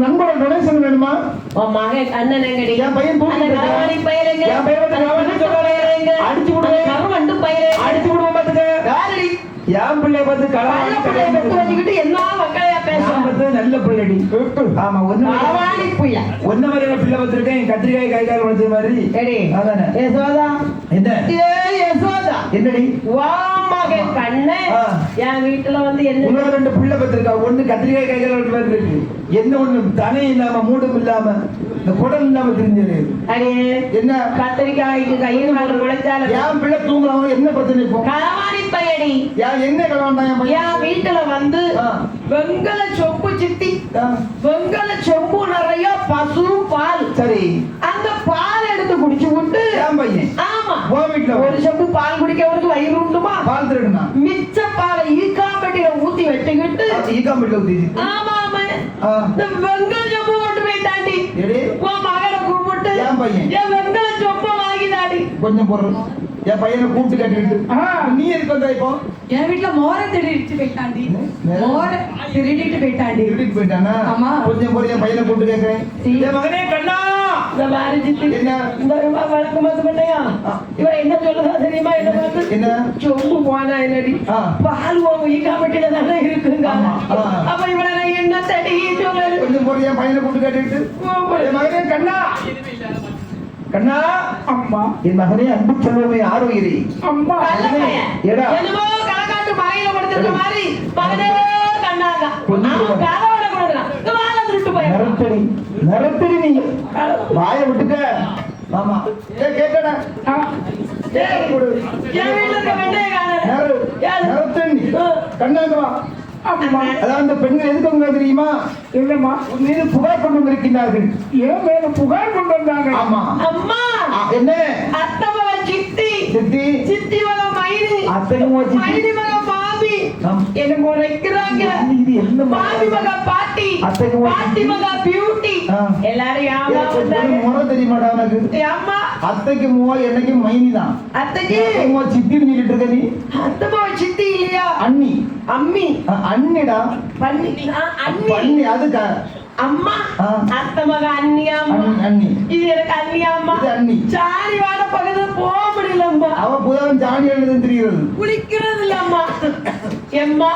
S1: நண்பரோட டொனேஷன் வேணுமா?
S2: அண்ணன்
S1: என் பையன் அடிச்சு விடுவோம் பாத்துக்க. என் பிள்ளை பார்த்து
S2: வச்சுக்கிட்டு என்ன மக்களையா பேசுறது?
S1: நல்ல பிள்ளை. ஆமா, ஒன்னு மாதிரி பிள்ளை பார்த்திருக்கேன். கத்திரிக்காய் காய்கால் வளர்த்த மாதிரி. அதானே
S2: யசோதா?
S1: என்ன
S2: யசோதா
S1: என்னடி?
S2: மகன் கண்ணு என் வீட்டுல வந்து என்ன
S1: இன்னொரு 2 பிள்ளை பார்த்திருக்கா. ஒண்ணு கத்திரிக்காய் காய்கால் வளர்த்த மாதிரி இருக்கு. என்ன ஒண்ணு தனி இல்லாம மூடும் இல்லாம இந்த குடல் இல்லாம தெரிஞ்சது. என்ன
S2: கத்திரிக்காய்க்கு கையில் முளைச்சால
S1: என் பிள்ளை தூங்குறவங்க என்ன பிரச்சனை? இப்போ
S2: களவாணி பையடி
S1: என்ன களவாண்டான்?
S2: என் வீட்டுல வந்து வெங்கல சொம்பு சித்தி, வெங்கல சொம்பு நிறைய பசு பால்.
S1: சரி,
S2: அந்த பால் எடுத்து குடிச்சு விட்டு
S1: என் பையன்
S2: ஆமா
S1: வீட்டுல
S2: ஒரு சொம்பு பால் குடிக்கிறவருக்கு வயிறு உண்டுமா?
S1: பால் திருடுனா
S2: மிச்ச பாலை ஈக்காம்பட்டியில ஊத்தி வச்சுக்கிட்டு
S1: ஈக்காம்பட்டியில ஊத்தி
S2: ஆமா இந்த வெங்கல சொம்பு கொண்டு போய் தாண்டி உன் மகனை கூப்பிட்டு
S1: என் பையன்
S2: என் வெங்கல சொம்பு வாங்கி தாண்டி
S1: கொஞ்சம் பொருள் என் பையனை கூப்பிட்டு கட்டிட்டு நீ எதுக்கு வந்தா? இப்போ
S4: என் வீட்டுல மோர திருடிட்டு போயிட்டாண்டி. மோர திருடிட்டு போயிட்டாண்டி.
S1: திருடிட்டு போயிட்டானா?
S4: ஆமா.
S1: கொஞ்சம் பொருள் என் பையனை கூப்பிட்டு கேட்கிறேன். என் மகனே கண்ணா,
S2: இந்த மாதிரி சித்தி
S1: என்ன
S2: இந்த வழக்கு மாத்து பண்ணையா இவன் என்ன சொல்லுதா தெரியுமா? என்ன பார்த்து என்ன சொம்பு போனா என்னடி பால் ஈக்காம்பட்டியில தானே இருக்குங்க. அப்ப இவளை நான் என்ன தடி சொல்ல
S1: கொஞ்சம் பொருள் என் பையனை கூப்பிட்டு கேட்டுட்டு என் மகனே கண்ணா கண்ணா
S3: அம்மா
S1: என் மகனே அன்பு செல்வமே ஆரோக்கியரி
S3: அம்மா
S2: என்னமோ களக்காட்டு மலையில படுத்துற மாதிரி மகனே கண்ணாங்க கதவோட கொடுக்குறான் வாழை திருட்டு போய்
S1: நிறத்தடி நீ வாயை விட்டுக்க. ஆமா கேட்டடா
S2: என் வீட்டுல இருக்க வெண்டைய
S1: நிறத்தடி கண்ணாங்க வா. அதான் அந்த பெண்கள் எதுக்கு வந்தாங்க தெரியுமா?
S3: இல்லம்மா,
S1: உன் மீது புகார் கொண்டு வந்திருக்கிறார்கள்.
S3: ஏன் மேல புகார் கொண்டு வந்தாங்க?
S1: ஆமா.
S2: அம்மா
S1: என்ன?
S2: அத்தை மகன் சித்தி,
S1: சித்தி
S2: சித்தி மகன் மைனி,
S1: அத்தையும்
S2: மைனி மகன் பாபி என்ன முறைக்கிறாங்க.
S1: இது என்ன?
S2: பாபி மகன் பாட்டி, பாட்டி மகன் பியூட்டி எல்லாரும் யாரா வந்தாங்க.
S1: முறை தெரியுமாடா உனக்கு?
S2: அம்மா
S1: அத்தைக்கு மூவா என்னைக்கு மைனி தான்.
S2: அத்தைக்கு
S1: சித்தின்னு சொல்லிட்டு இருக்க நீ?
S2: அத்தை மகன் சித்தி இல்லையா?
S1: அண்ணி.
S2: அம்மி
S1: அண்ணிடா.
S2: பண்ணி
S1: அண்ணி அதுக்கா
S2: அம்மா அத்தை மக அண்ணியா?
S1: அண்ணி
S2: இது எனக்கு அண்ணியா? அம்மா
S1: அண்ணி
S2: சாணி வாட பக்கத்துல போக முடியல அம்மா.
S1: அவ புதன் சாணி எழுதுன்னு தெரியுது.
S2: குளிக்கிறது இல்ல அம்மா. எம்மா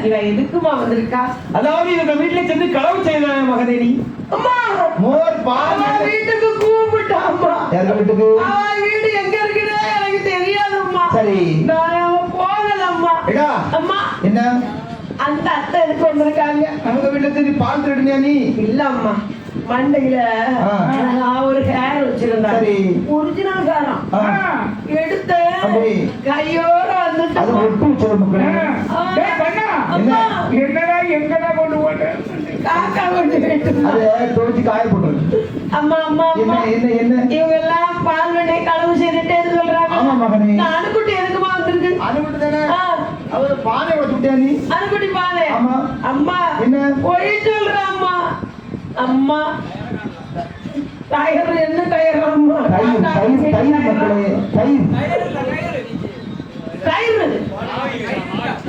S2: இவ எதுக்குமா வந்திருக்கா?
S1: அதாவது இவங்க வீட்டுல சென்று களவு செய்தாங்க மகனே. நீ
S2: அம்மா
S1: மோர் பால்
S2: வீட்டுக்கு கூப்பிட்டா அம்மா.
S1: யார் வீட்டுக்கு?
S2: அவன் வீடு எங்க இருக்குன்னு எனக்கு தெரியாது அம்மா.
S1: சரி
S2: நான் போகல அம்மா. அம்மா
S1: என்ன
S2: அந்த அத்தை எதுக்கு வந்திருக்காங்க?
S1: அவங்க வீட்டுல நீ பால் திருடுனியா? நீ
S2: இல்ல அம்மா, மண்டையில ஒரு ஹேர் வச்சிருந்தாங்க. ஒரிஜினல் காரம் எடுத்து கையோட வந்துட்டு
S3: என்னடா எங்கடா கொண்டு போட்டு
S2: காக்கா கொண்டு
S1: போயிட்டு காய போட்டு.
S2: அம்மா அம்மா அம்மா
S1: என்ன
S2: இவங்க எல்லாம் பால் வெண்ணை களவு செய்துட்டே சொல்றாங்க.
S1: ஆமா மகனே.
S2: அணுக்குட்டி எதுக்குமா வந்திருக்கு?
S1: அணுக்குட்டி தானே. அவரு பானை வச்சுட்டியா நீ?
S2: அணுக்குட்டி பானை.
S1: ஆமா.
S2: அம்மா
S1: என்ன
S2: போய் சொல்ற அம்மா. அம்மா டயர் என்ன டயர் அம்மா
S1: தயிர் தயிர் தயிர் மக்களே தயிர்
S2: கயிறு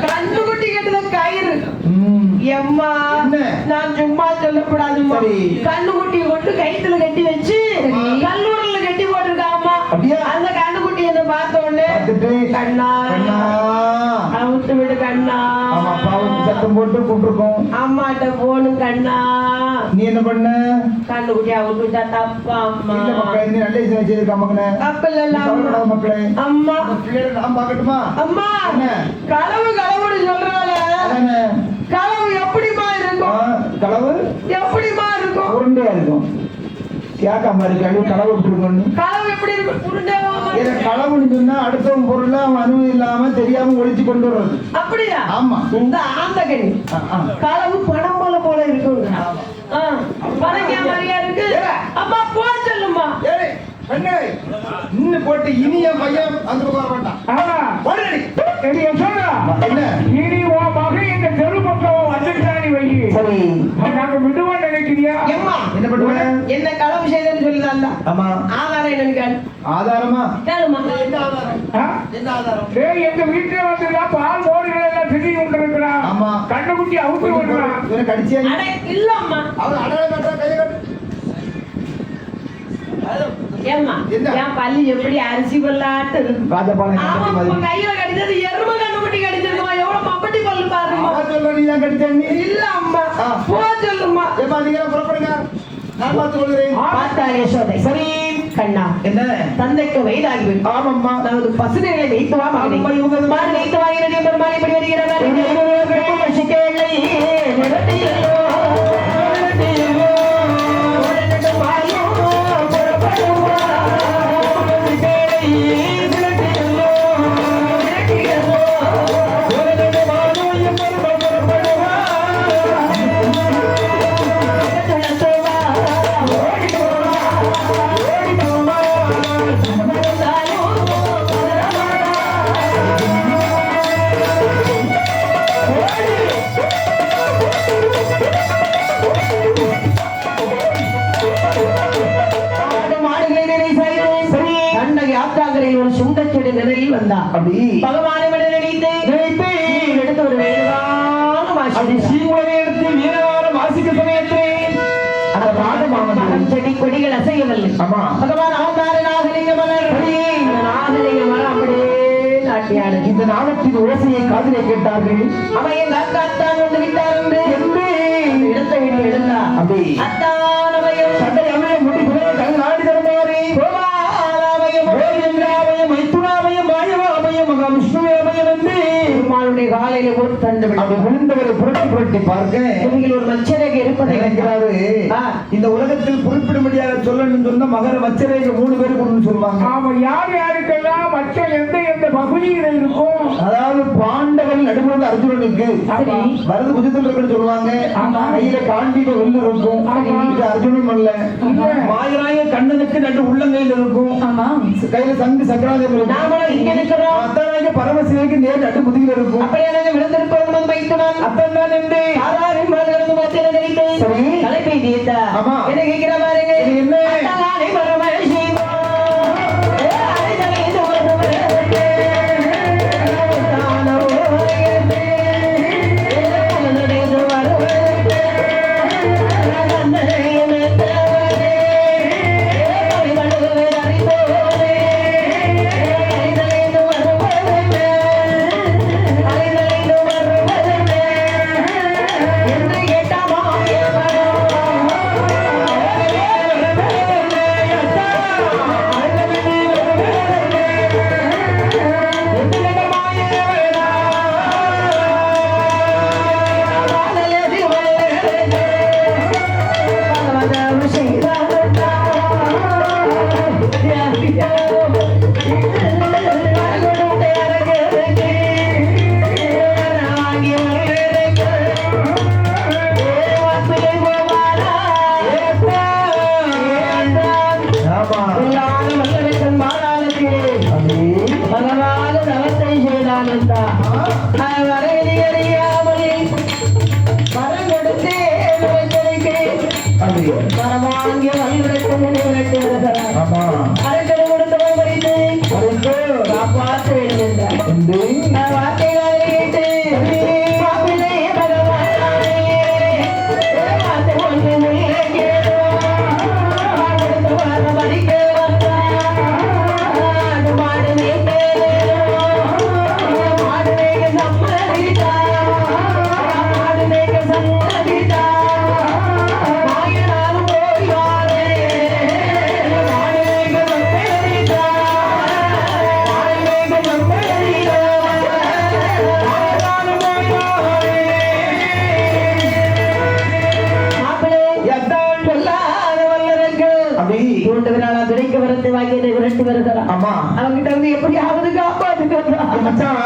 S2: கண்ணுக்குட்டி கேட்டது கயிறு
S1: ம்.
S2: எம்மா
S1: என்ன?
S2: நான் சும்மா சொல்லக்கூடாதும்மா
S1: சரி.
S2: கண்ணுக்குட்டியை கொண்டு கயித்துல கட்டி வச்சு கல்லூரில கட்டி போட்டிருக்காம்மா
S1: அப்படியா?
S2: அந்த கண்ணுக்குட்டி என்ன பார்த்த உடனே
S1: பார்த்துட்டு
S2: கண்ணா
S1: கண்ணா
S2: அவுத்து விடு கண்ணா
S1: ஆமா அப்பாவுக்கு சத்தம் போட்டு கூப்பிட்டுருக்கோம்.
S2: அம்மாட்ட போனும் கண்ணா
S1: நீ என்ன பண்ண?
S2: கண்ணுக்குட்டி அவுத்து விட்டா தப்பா அம்மா
S1: இல்ல மக்களே, நீ நல்ல விஷயம் வச்சிருக்க மகனே.
S2: தப்பில்ல
S1: கவலைப்படாத மக்களே.
S2: அம்மா
S1: இந்த பிள்ளைகளை நான் பார்க்கட்டுமா?
S2: அம்மா
S1: என்ன?
S2: களவு களவுன்னு சொல்றால
S1: அதானே.
S2: களவு எப்படிமா
S1: ஆ,
S2: இருக்கும்
S1: களவு
S2: எப்படிமா இருக்கும்
S1: உருண்டையா இருக்கும். கேட்காம இருக்காது களவு கொடுக்கணும்.
S2: களவு எப்படி இருக்கும் உருண்டையாவா
S1: இதை களவுன்னு சொன்னா அடுத்தவங்க பொருளை அவன் அனுமதி இல்லாம தெரியாம ஒழிச்சு கொண்டு வர்றது.
S2: அப்படியா
S1: ஆமா.
S2: இந்த ஆந்தகனி
S1: ஆ, ஆ.
S2: களவு பணம் போல இருக்குங்க பணக்கா மாதிரியா இருக்கு அம்மா போ சொல்லுமா
S1: ஏய், பெண்ணே, இன்னும் போட்டு இனிய பையன் அந்த பக்கம் வர மாட்டான்.
S3: ஆமா
S1: போடுடி.
S3: என்னைய சொல்றா
S1: என்ன?
S3: இனி உன் மகன் இந்த தெரு பக்கம் வந்துட்டானி வை
S1: சரி.
S3: நாங்க விடுவோம் நினைக்கிறியா
S2: எம்மா
S1: என்ன பண்ணுவேன்?
S2: என்ன களவு செய்தேன்னு சொல்லுதாண்டா
S1: ஆமா.
S2: ஆதாரம் என்னன்னு கேளு
S1: ஆதாரமா?
S2: கேளுமா என்ன ஆதாரம்
S3: ஆ?
S2: என்ன ஆதாரம்
S3: டேய் எங்க வீட்டுல வந்துடா பால் மோடுகள் எல்லாம் திட்டி கொண்டு இருக்கிறான்
S1: ஆமா.
S3: கண்ணுக்குட்டி அவுத்து விடுறான்
S1: இவனை கடிச்சியா நீ?
S2: அட இல்லம்மா
S1: அவன் அடையாளம் காட்டுறா, கையை காட்டு.
S2: ஏம்மா
S1: என்ன?
S2: என் பள்ளி எப்படி அரிசி பல்லாட்டு இருக்கு
S1: ராஜபாளையம்
S2: ஆமா
S1: கட்டி
S2: உங்க
S1: மாதிரி.
S2: கையில கடிச்சது எரும கண்ணுக்குட்டி கடிச்சிருக்குமா எவ்வளவு மப்பட்டி பல்லு பாருமா
S1: அவன் சொல்ற நீ தான் கடிச்ச நீ.
S2: இல்ல அம்மா
S1: ஆ.
S2: போ சொல்லுமா
S1: ஏம்மா, நீங்க எல்லாம் புறப்படுங்க. நான் பார்த்துக் கொள்கிறேன்.
S2: பார்த்தா யசோதை சரி கண்ணா
S1: என்ன?
S2: தந்தைக்கு வயதாகிவிடும்
S1: ஆமாம்மா.
S2: நமது பசுனைகளை வைத்து வா மகனே
S1: ஆமா, இவங்க
S2: மாடு வைத்து வாங்கினே பெருமாள் இப்படி வருகிறார் வசிக்கவில்லை நிரட்டியல்லோ நிரட்டியல்லோ உடனே மாயோ புறப்படுவா நிரட்டியல்லோ நிரட்டியல்லோ உடனே மாயோ புறப்படுவா துளசோவா ஓடி போவா ஓடி போவா மனதாயோ மனரமா நிலையில் வந்தான்
S1: அப்படி
S2: பகவானை விட நினைத்து எடுத்து ஒரு வேணுவான
S1: அப்படி சீமுனை எடுத்து வீரவார வாசிக்க சமயத்திலே அந்த ராஜமாமன்
S2: செடி கொடிகள் அசையவில்லை
S1: ஆமா.
S2: பகவான் அவதார நாகலிங்க மலர் இந்த நாகலிங்க மலர் அப்படியே நாட்டியாடு
S1: இந்த நாளத்தின் ஓசையை காதிலே கேட்டார்கள்.
S2: அவன் எங்க அக்காத்தான் வந்து விட்டார் என்று இடத்தை விட்டு எழுந்தார்
S1: அப்படி
S2: அத்தானவையும்
S1: சட்டை அமைய முடி புரிய கண் நாடி தருமாறி
S2: கோபாலாவையும்
S1: கோவிந்தாவையும் மைத்துனாவையும் மாயவாவையும் மகா விஷ்ணுவாவையும் என்று
S2: பெருமாளுடைய காலையில போட்டு தந்து
S1: அப்படி விழுந்தவரை புரட்டி புரட்டி பார்க்க
S2: இவர்கள் ஒரு மச்சரேகை இருப்பதை
S1: நினைக்கிறாரு.
S2: ஆ.
S1: இந்த உலகத்தில் குறிப்பிடும்படியாக சொல்லணும் சொன்னா மகர மச்சரேகை 3 பேருக்கு ஒண்ணு சொல்லுவாங்க.
S3: ஆமா யார் யாருக்கெல்லாம் மற்ற எந்த எந்த பகுதியில் இருக்கும்
S1: அதாவது பாண்டவன் நடுவில் அர்ஜுனனுக்கு
S2: சரி.
S1: வரது புஜத்தில் இருக்குன்னு சொல்லுவாங்க.
S3: ஆமா.
S1: கையில காண்டிக வெள்ளு இருக்கும்.
S3: ஆமா.
S1: இது அர்ஜுனன் அல்ல.
S3: இல்ல.
S1: மாயராய கண்ணனுக்கு நடு உள்ளங்கையில் இருக்கும்.
S4: ஆமா
S1: கையில சங்கு சக்கராதேவம் இருக்கும்.
S2: நாமளும் இங்க இருக்கிறோம்
S1: அத்தனாக பரமசிவனுக்கு நேர் நடு முதுகில் இருக்கும்.
S2: அப்படியே நாங்கள் விழுந்திருப்போம் வைத்துனான்
S1: அத்தன் தான் என்று
S2: ஆதாரின் மலர்ந்து மத்தியில நினைத்து
S1: சரி.
S2: தலைப்பை தீர்த்தா
S1: ஆமா.
S2: என்ன கேட்கிற பாருங்க
S1: இது என்ன?
S2: அத்தகாலை மரமழை செய்வா. ஏ, அலைதலைந்து வருவதற்கு. தானோ உலகத்து. ஏ, அலைதலைந்து வருவதற்கு. அகந்தனை இணைத்தவனே. ஏ, பரிமளவு அறிந்தோனே. அலைதலைந்து வருவதற்கு. அலைதலைந்து வருவதற்கு. என்று கேட்டாமா
S1: ஆமா.
S2: பகவான் தவத்தை செய்தானந்தா வரவில்லை அறியாமலே வரம் கொடுத்தே
S1: அப்படி
S2: வரவாங்கிய வழிவிடத்தில்
S1: ஆமா
S2: அரக்கனை கொடுத்தவன் பறித்து
S1: பறித்து
S2: காப்பாற்ற வேண்டும் என்றார்.
S1: என்று
S2: நான் வார்த்தைகளை கேட்டு மாப்பிள்ளை பகவானே, வார்த்தை ஒன்றுமே கேளோ. கொடுத்த வாரம் மறிக்க வந்தான். மாடு மேய்க்க மாடு மேய்க்க சம்மதித்தான். மாடு மேய்க்க சம்மதித்தான். மாயனாரும் போய்வாரே. மாடு மேய்க்க சம்மதித்தான். மாடு மேய்க்க சம்மதித்தான். மாயனாரும் போய்வாரே. மாப்பிள்ளை
S1: எத்தான்
S2: சொல்லாத வல்லரங்கு
S1: அப்படி
S2: தூண்டுகிறாளா துடைக்க வரத்தை வாங்கி என்னை விரட்டி வருகிறான்.
S1: ஆமா
S2: அவங்கிட்ட வந்து எப்படியாவது காப்பாத்துக்கிறான்.
S1: மச்சான்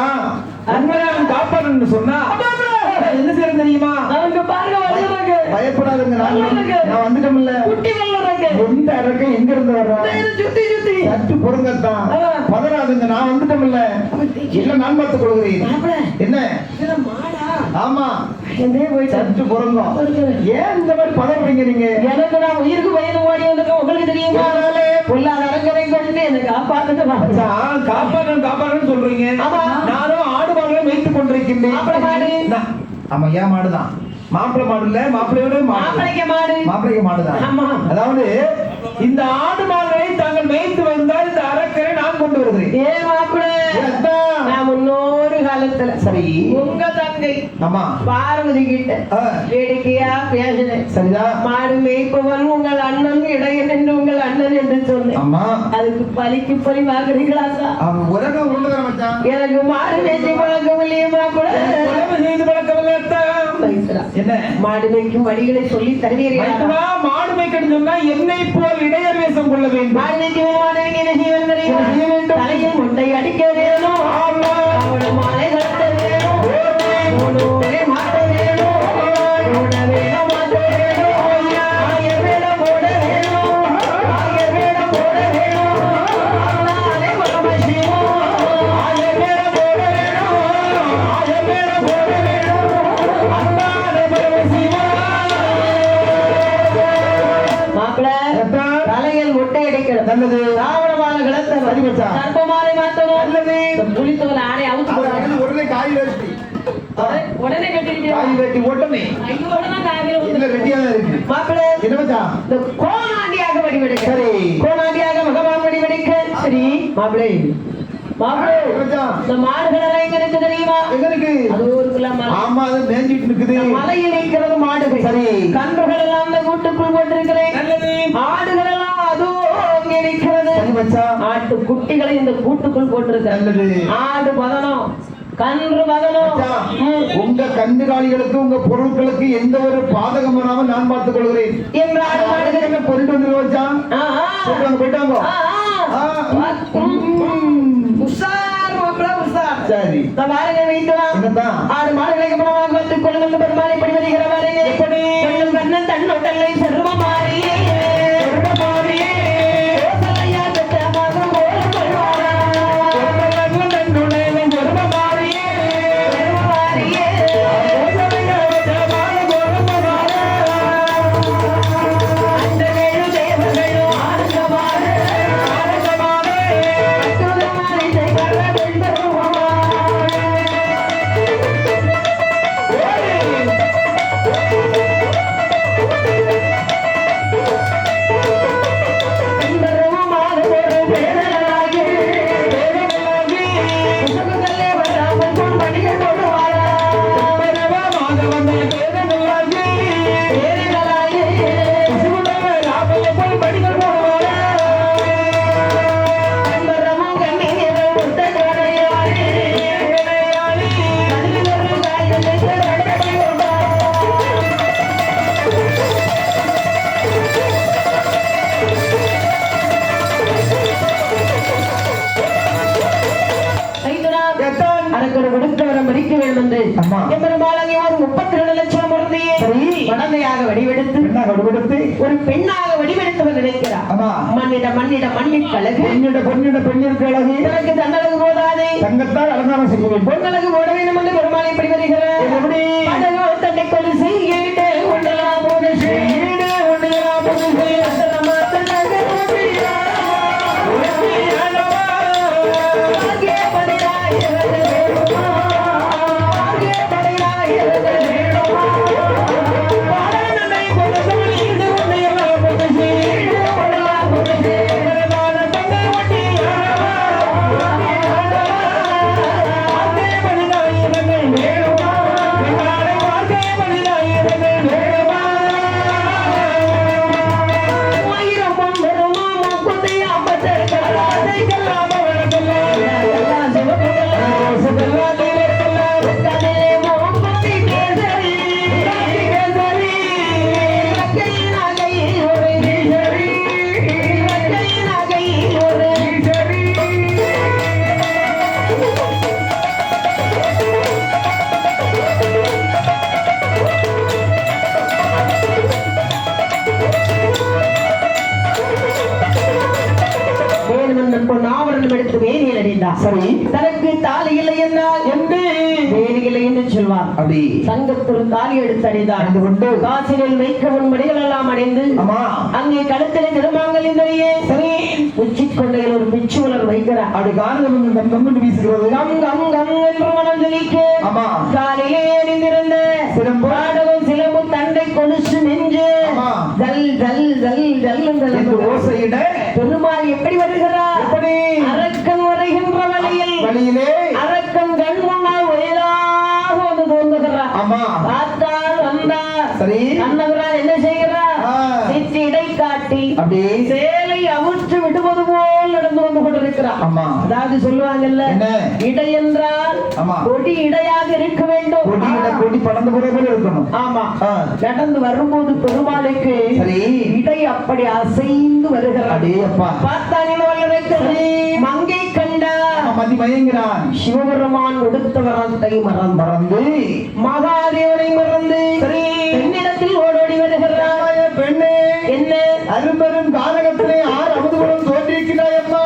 S1: அன்பரான் காப்பாடுன்னு சொன்னா என்ன செய்ய தெரியுமா
S2: அவங்க பாருங்க வல்லரங்கு
S1: பயப்படாதுங்க நான் வந்துட்டோம்ல
S2: குட்டி வல்லரங்கு
S1: எந்த அரக்க எங்க இருந்து வர்றோம்
S2: சுத்தி சுத்தி
S1: சற்று பொறுங்கத்தான்
S2: ஆ.
S1: பதறாதுங்க நான் வந்துட்டோம்ல இல்ல நான் பார்த்துக் கொள்கிறேன்
S2: மாப்பிள
S1: என்ன
S2: இதுல மாடா
S1: ஆமா
S2: எங்கே போயிட்டு
S1: சற்று பொறுங்கும் ஏன் இந்த மாதிரி பதறீங்க நீங்க
S2: எனக்கு நான் உயிருக்கு பயந்து ஓடி வந்திருக்கேன் உங்களுக்கு தெரியுமா பொல்லாத அரங்கரை கொண்டு என்னை காப்பாத்துட்டு
S1: மச்சான், காப்பாடுன்னு சொல்றீங்க
S2: ஆமா.
S1: நானும் ஆடு மாடுகளை வைத்துக் கொண்டிருக்கின்றேன்
S2: மாப்பிளை மாடு.
S1: நான்- ஆமா ஏன் மாடுதான் மாப்பிளை மாடு இல்ல மாப்பிள்ளையோட மாடு
S2: மாப்பிளைக்கு மாடு
S1: மாப்பிளைக்கு மாடுதான்
S2: ஆமா.
S1: அதாவது இந்த ஆடு மாடுகளை தாங்கள் மேய்த்து வந்தால் இந்த அரக்கரை நான் கொண்டு வருகிறேன்
S2: ஏ மாப்பிள
S1: அதான்.
S2: நான் முன்னொரு காலத்துல
S1: சரி
S2: உங்க தங்கை
S1: ஆமா
S2: பார்வதி கிட்ட
S1: ஆ.
S2: வேடிக்கையா பேசினேன்.
S1: சரிதான்
S2: மாடு மேய்ப்பவன் உங்கள் அண்ணன் இடையன் என்று உங்கள் அண்ணன் என்று சொன்னேன்.
S1: ஆமா
S2: அதுக்கு பலிக்கு பலி வாங்குறீங்களா
S1: அவன் உலகம் உள்ளதா மச்சான்
S2: எனக்கு மாடு மேய்ச்சி பழக்கம் இல்லையே மாப்பிள
S1: உலகம் செய்து பழக்கவில்லை அத்தான். என்ன
S2: மாடு மேய்க்கும் வழிகளை சொல்லி தருவீர்களா?
S1: மைத்துனா, மாடு மேய்க்கணும்னு சொன்னா என்னை போல் இடையர் வேஷம் கொள்ள வேண்டும்
S2: மாடு மேய்ச்சி வேணுமானவங்க என்ன செய்ய வேண்டும் தெரியுமா?
S1: என்ன செய்ய வேண்டும்?
S2: தலையில் முட்டை அடிக்க வேணும்.
S1: ஆமா.
S2: அவளை மாலை கட்ட வேணும். மூணூரே மாட்ட வேணும். மூட வேணும், மாட்ட வேணும். ஆயர் வேடம் போட வேணும். ஆயர் வேடம் போட வேணும். அண்ணாலே பரமசிவம். ஆயர் வேடம் போட வேணும். ஆயர் வேடம் போட வேணும். அண்ணாலே பரமசிவம். மாப்பிள்ளை,
S1: அத்தான்.
S2: தலையில் முட்டை அடிக்கணும்.
S1: நல்லது.
S2: ராவணமான கிடத்தணும்.
S1: சரி மச்சான்.
S2: சர்ப்பமாலை மாத்தணும். இந்த புலித்தோல் ஆடை அவுத்து
S1: அது
S2: போடணும்.
S1: அகல் உடனே காய் வெட்டி
S2: உடனே கட்டிக்கிட்டே
S1: காய் வெட்டி ஓட்டமே
S2: ஐயோ, உடனே காய்கறி
S1: இல்ல ரெடியா தான் இருக்கு
S2: மாப்பிள்ளை,
S1: என்ன மச்சான்
S2: இந்த கோணாண்டியாக வடிவெடுக்க.
S1: சரி.
S2: கோணாண்டியாக மகவான் வடிவெடுக்க. சரி மாப்பிள்ளை, மாப்பிள்ளை,
S1: என்ன மச்சான்
S2: இந்த மாடுகள் எல்லாம் எங்க இருக்கு தெரியுமா?
S1: எங்க இருக்கு
S2: அது ஊருக்குள்ள மலை.
S1: ஆமா அது மேஞ்சிட்டு இருக்குது
S2: இந்த மலையில் இருக்கிறது மாடுகள்.
S1: சரி.
S2: கன்றுகள் எல்லாம் அந்த கூட்டுக்குள் போட்டிருக்கிறேன்.
S1: நல்லது
S2: ஆடுகள் எல்லாம் அதோ அங்கே இருக்கிறது.
S1: சரி மச்சான்
S2: ஆட்டு குட்டிகளை இந்த கூட்டுக்குள் போட்டிருக்கிறேன்.
S1: நல்லது
S2: ஆடு பதனம், கன்று பதனம்.
S1: மச்சான், உங்க கண்டுகாலிகளுக்கு உங்க பொருட்களுக்கு எந்த ஒரு பாதகம் வராமல் நான் பார்த்துக் கொள்கிறேன்
S2: என்ற ஆடு மாடுகள்
S1: என்ன பொருட்டு வந்து வச்சான் போயிட்டாங்க
S2: உஷார் மாப்பிள உஷார்.
S1: சரி
S2: இந்த பாருங்க வைக்கலாம்.
S1: என்னதான்
S2: ஆடு மாடுகளை கவனமாக வைத்துக் கொள்ளுங்கள். பெருமாள் எப்படி வருகிற பாருங்க.
S1: எப்படி?
S2: கொஞ்சம் கண்ணன் தன்னொட்டலை சர்வ மாறியே ஓசலையா பெற்ற மகன் போல கொள்வாரா. சர்வ மாறியே அந்த வேணு தேவர்களும் ஆனந்தமான அற்புதமான இசை கள்ள வெண்பெருமாள். வெண்பெருமாள் ஒரு வேடனாகி உசகுதல்லே வராமல் பொன் படிகள் போடுவாரா. வேடனாகி வெண்பெருமாள் கண்ணீரை முட்டை கடையாளி. கண்ணில் ஒரு காயம் வைத்து கண்டடி கொண்டார். அரக்கனை கொடுத்தவரை மறிக்க வேண்டும் என்று
S1: அம்மா.
S2: எம்பெருமாள் அங்கே ஒரு 32 லட்சம் பொருந்தியே
S1: சரி.
S2: குழந்தையாக வடிவெடுத்து ஒரு பெண்ணாக வடிவெடுத்தவர் நினைக்கிறார்.
S1: ஆமா.
S2: மண்ணின் கழகு
S1: பெண்ணிற்கு அழகு
S2: தனக்கு தன்னழகு போதாதே
S1: தங்கத்தால் அலங்காரம் செய்ய வேண்டும்
S2: பொன்னழகு போட வேண்டும் என்று பெருமாள் எப்படி வருகிறார்?
S1: எப்படி?
S2: அழகோ தன்னை கொலை செய்யிட்டு உண்டலாம் புருஷே. உண்டலாம் புருஷே. அத்தனை மாத்தழகு முடியாது. எடுத்து வேலியில் அடிந்தார்.
S1: சரி.
S2: தனக்கு தாலி இல்லை என்றால் என்று வேலி இல்லை என்று சொல்வார்.
S1: அப்படி
S2: சங்கத்தில் தாலி எடுத்து அடிந்தார்.
S1: அணிந்து கொண்டு
S2: காசினில் வைக்கவும் மடிகள் எல்லாம் அடைந்து
S1: ஆமா
S2: அங்கே கழுத்திலே திருமாங்கல் இந்தனையே
S1: சரி
S2: உச்சி கொண்டையில் ஒரு பிச்சு உலர் வைக்கிறார்.
S1: அப்படி காரணம் கம் கம் என்று வீசுகிறது.
S2: கம் கம் கம் என்று மனம் ஜொலிக்க
S1: ஆமா
S2: காலிலே அணிந்திருந்த
S1: சிலம்பு
S2: பாடகம் சிலம்பு தண்டை கொலுசு நெஞ்சு
S1: ஆமா
S2: ஜல் ஜல் ஜல் ஜல்
S1: என்று ஓசையிட
S2: பெருமாள் எப்படி வருகிறார்?
S1: எப்படி
S2: அரக்கன் வருகின்ற
S1: வழியிலே
S2: அரக்கன் கண் முன்னால் உயராக வந்து தோன்றுகிறார்.
S1: ஆமா
S2: பார்த்தால் வந்தார்.
S1: சரி
S2: கண்ணவரால் என்ன செய்கிறார்?
S1: ஆ.
S2: சிற்றி இடை காட்டி
S1: அப்படி
S2: சேலை அவிழ்த்து விடுவது போல் நடந்து வந்து கொண்டிருக்கிறார்.
S1: ஆமா
S2: அதாவது சொல்லுவாங்கல்ல
S1: என்ன?
S2: இடை என்றால்
S1: ஆமா
S2: கொடி இடையாக இருக்க வேண்டும்.
S1: கொடி படந்து போற போல இருக்கணும்.
S2: ஆமா
S1: ஆ.
S2: நடந்து வரும்போது பெருமாளுக்கு
S1: சரி
S2: இடை அப்படி அசைந்து வருகிறார்.
S1: அடே அப்பா
S2: பார்த்தானே வல்லரைக்கு மங்கை கண்டா
S1: மதி மயங்கிறான்.
S2: சிவபெருமான் கொடுத்த வரத்தை மறந்து மகாதேவனை மறந்து
S1: சரி
S2: பெண்ணிடத்தில் ஓடோடி வருகிறார்.
S1: பெண்ணே
S2: என்ன
S1: அரும்பெரும் கானகத்திலே ஆறு அமுதுகுலம் தோன்றியிருக்கிறாய் அம்மா.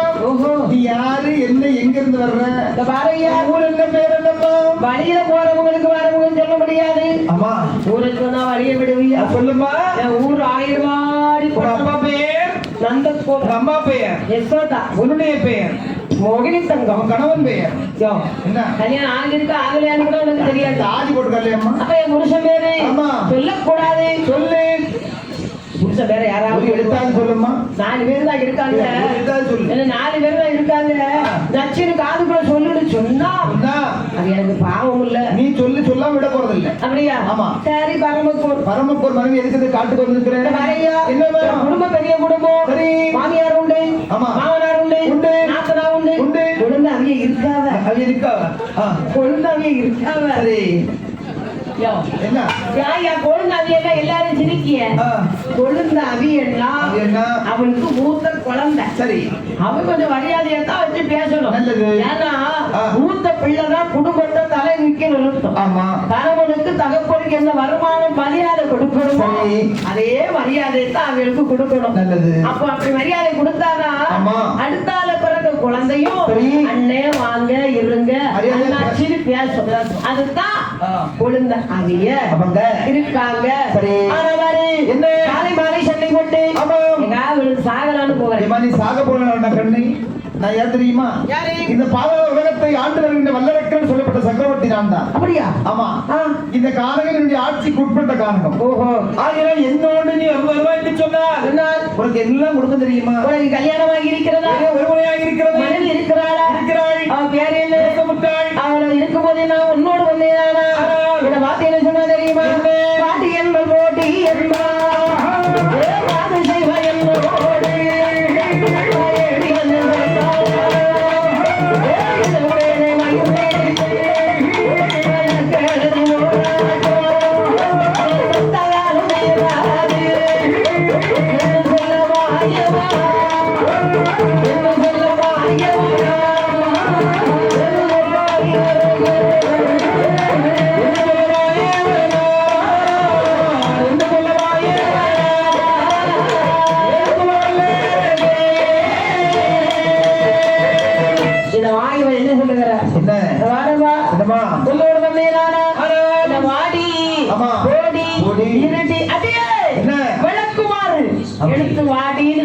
S1: நீ யாரு என்ன எங்க இருந்து வர்ற?
S2: இந்த பாரையா
S1: ஊர் என்ன பேர் என்னம்மா?
S2: வழியில போறவங்களுக்கு வரவங்க சொல்ல முடியாது.
S1: ஆமா
S2: ஊரை சொன்னா வழிய விடுவியா?
S1: சொல்லுமா.
S2: என் ஊர் ஆயிரவாடி
S1: அம்மா பெயர்
S2: நந்தகோட
S1: அம்மா பெயர்
S2: யசோதா.
S1: உன்னுடைய பெயர்
S2: மோகினி தங்கம்.
S1: அவன் கணவன் பெயர் என்ன?
S2: கல்யாணம் ஆகிருக்கு ஆகலையான்னு கூட உனக்கு தெரியாது.
S1: ஆதி போட்டுக்கலையே அம்மா.
S2: அப்ப என் புருஷன் பேரு
S1: ஆமா.
S2: சொல்லக்கூடாது.
S1: சொல்லு.
S2: புருஷன் பேரு யாராவது
S1: எடுத்தாலும் சொல்லுமா.
S2: 4 பேர் தான் இருக்காங்க.
S1: எடுத்தாலும் சொல்லு.
S2: 4 பேர் தான் இருக்காங்க. நச்சுன்னு காதுக்குள்ள சொல்லுன்னு சொன்னா அது எனக்கு பாவம் இல்ல.
S1: நீ சொல்லு சொல்லாம விட போறது இல்ல.
S2: அப்படியா?
S1: ஆமா.
S2: சரி பரமக்கோர்
S1: பரமக்கோர் மனைவி எதுக்கு காட்டுக்கு வந்திருக்கிறேன்? என்ன
S2: குடும்பம் பெரிய குடும்பம்.
S1: சரி
S2: மாமியார் உண்டு.
S1: ஆமா.
S2: மாமனார் உண்டு.
S1: உண்டு.
S2: நாத்தனா உண்டு.
S1: உண்டு.
S2: குழந்தை அவைய இருக்காவ.
S1: அவ இருக்கா?
S2: குழந்தை அவைய இருக்காவ.
S1: சரி என்ன
S2: யாயா கொழுந்து அவியெல்லாம் எல்லாரும் சிரிக்கிய கொழுந்து அவியெல்லாம்
S1: என்ன
S2: அவனுக்கு மூத்த குழந்தை.
S1: சரி
S2: அவன் கொஞ்சம் மரியாதையா தான் வச்சு பேசணும்.
S1: நல்லது.
S2: ஏன்னா மூத்த பிள்ளைதான் குடும்பத்தை தலை நிக்க நிறுத்தும்.
S1: ஆமா
S2: கணவனுக்கு தகப்பனுக்கு என்ன வருமானம் மரியாதை கொடுக்கணும். அதே மரியாதை தான் அவளுக்கு கொடுக்கணும்.
S1: நல்லது.
S2: அப்ப அப்படி மரியாதை கொடுத்தாதான் அடுத்தால பிறகு குழந்தையும் அண்ணே வாங்க இருங்க அண்ணாச்சின்னு பேசும். அதுதான் கொழுந்த அவிய இருக்காங்க.
S1: என்ன
S2: காலை மாலை சண்டை போட்டு சாகலான்னு போகிறேன்.
S1: நீ சாக போன கண்ணை நான் யார் தெரியுமா? இந்த பாதாள உலகத்தை ஆண்டு வருகின்ற வல்லரக்கன் சொல்லப்பட்ட சக்கரவர்த்தி நான் தான்.
S2: அப்படியா?
S1: ஆமா. இந்த கானகம் என்னுடைய ஆட்சிக்கு உட்பட்ட கானகம்.
S2: ஓஹோ.
S1: ஆகிய என்னோடு நீ வருவாய் என்று சொன்னார். உனக்கு எல்லாம் கொடுக்க தெரியுமா?
S2: உனக்கு கல்யாணமாக இருக்கிறதா?
S1: ஒருவனையாக இருக்கிறது.
S2: மனைவி இருக்கிறாளா?
S1: இருக்கிறாள்.
S2: அவன் பேர் என்ன? முட்டாள். அவன் இருக்கும் போதே நான் உன்னோடு வந்தேனா? இந்த வார்த்தை என்ன சொன்னா தெரியுமா? பாட்டி என்பது போட்டி என்பா செய்வ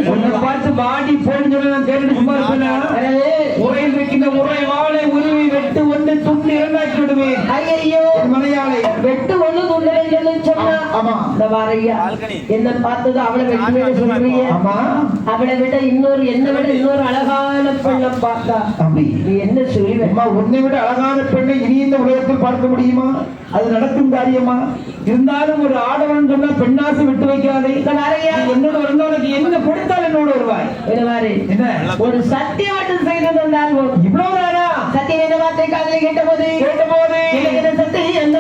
S2: என்னோடு
S1: பார்த்து பாடி போன்னு உரை வாழை உருவி வெட்டு ஒன்று துண்டு இரண்டாக்கி விடுவேன்.
S2: ஐயோ
S1: மலையாளை
S2: வெட்டு ஒண்ணு துண்டு சொன்னா என்ன பார்த்தது அவளை வெட்டு சொல்றீங்க. அவளை விட இன்னொரு என்னை விட இன்னொரு அழகான பெண்ணை பார்த்தா நீ என்ன சொல்லுவேன்?
S1: உன்னை விட அழகான பெண்ணை இனி இந்த உலகத்தில் பார்க்க முடியுமா? அது நடக்கும் காரியமா? இருந்தாலும் ஒரு ஆடவன் சொன்னா பெண்ணாசை விட்டு வைக்காதே. என்னோட வந்தவனுக்கு என்ன கொடுத்தால் என்னோட வருவாய்.
S2: என்ன ஒரு சத்தியம் மட்டும் செய்து தந்தால்
S1: இவ்வளவுதானா?
S2: சத்தியம் என்ற வார்த்தை காதலை கேட்ட போது சத்தியம் என்ன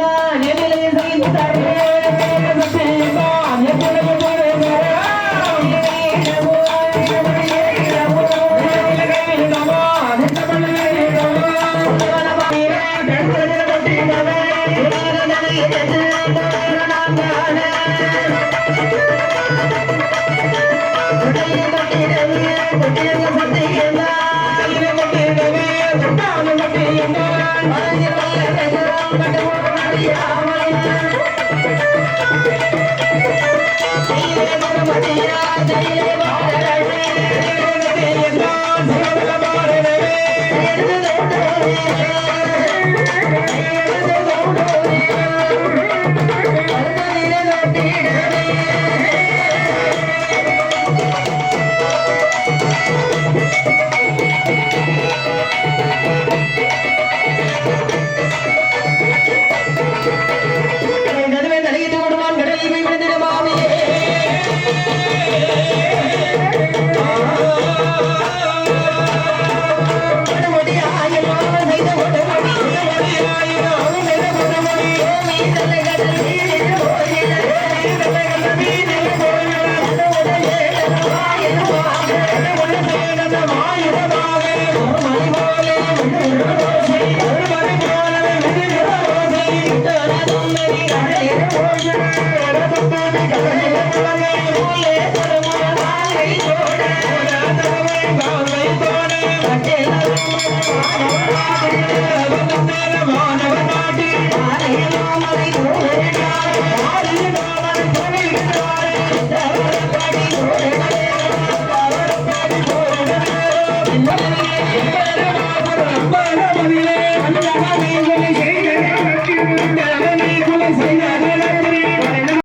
S2: Thank you.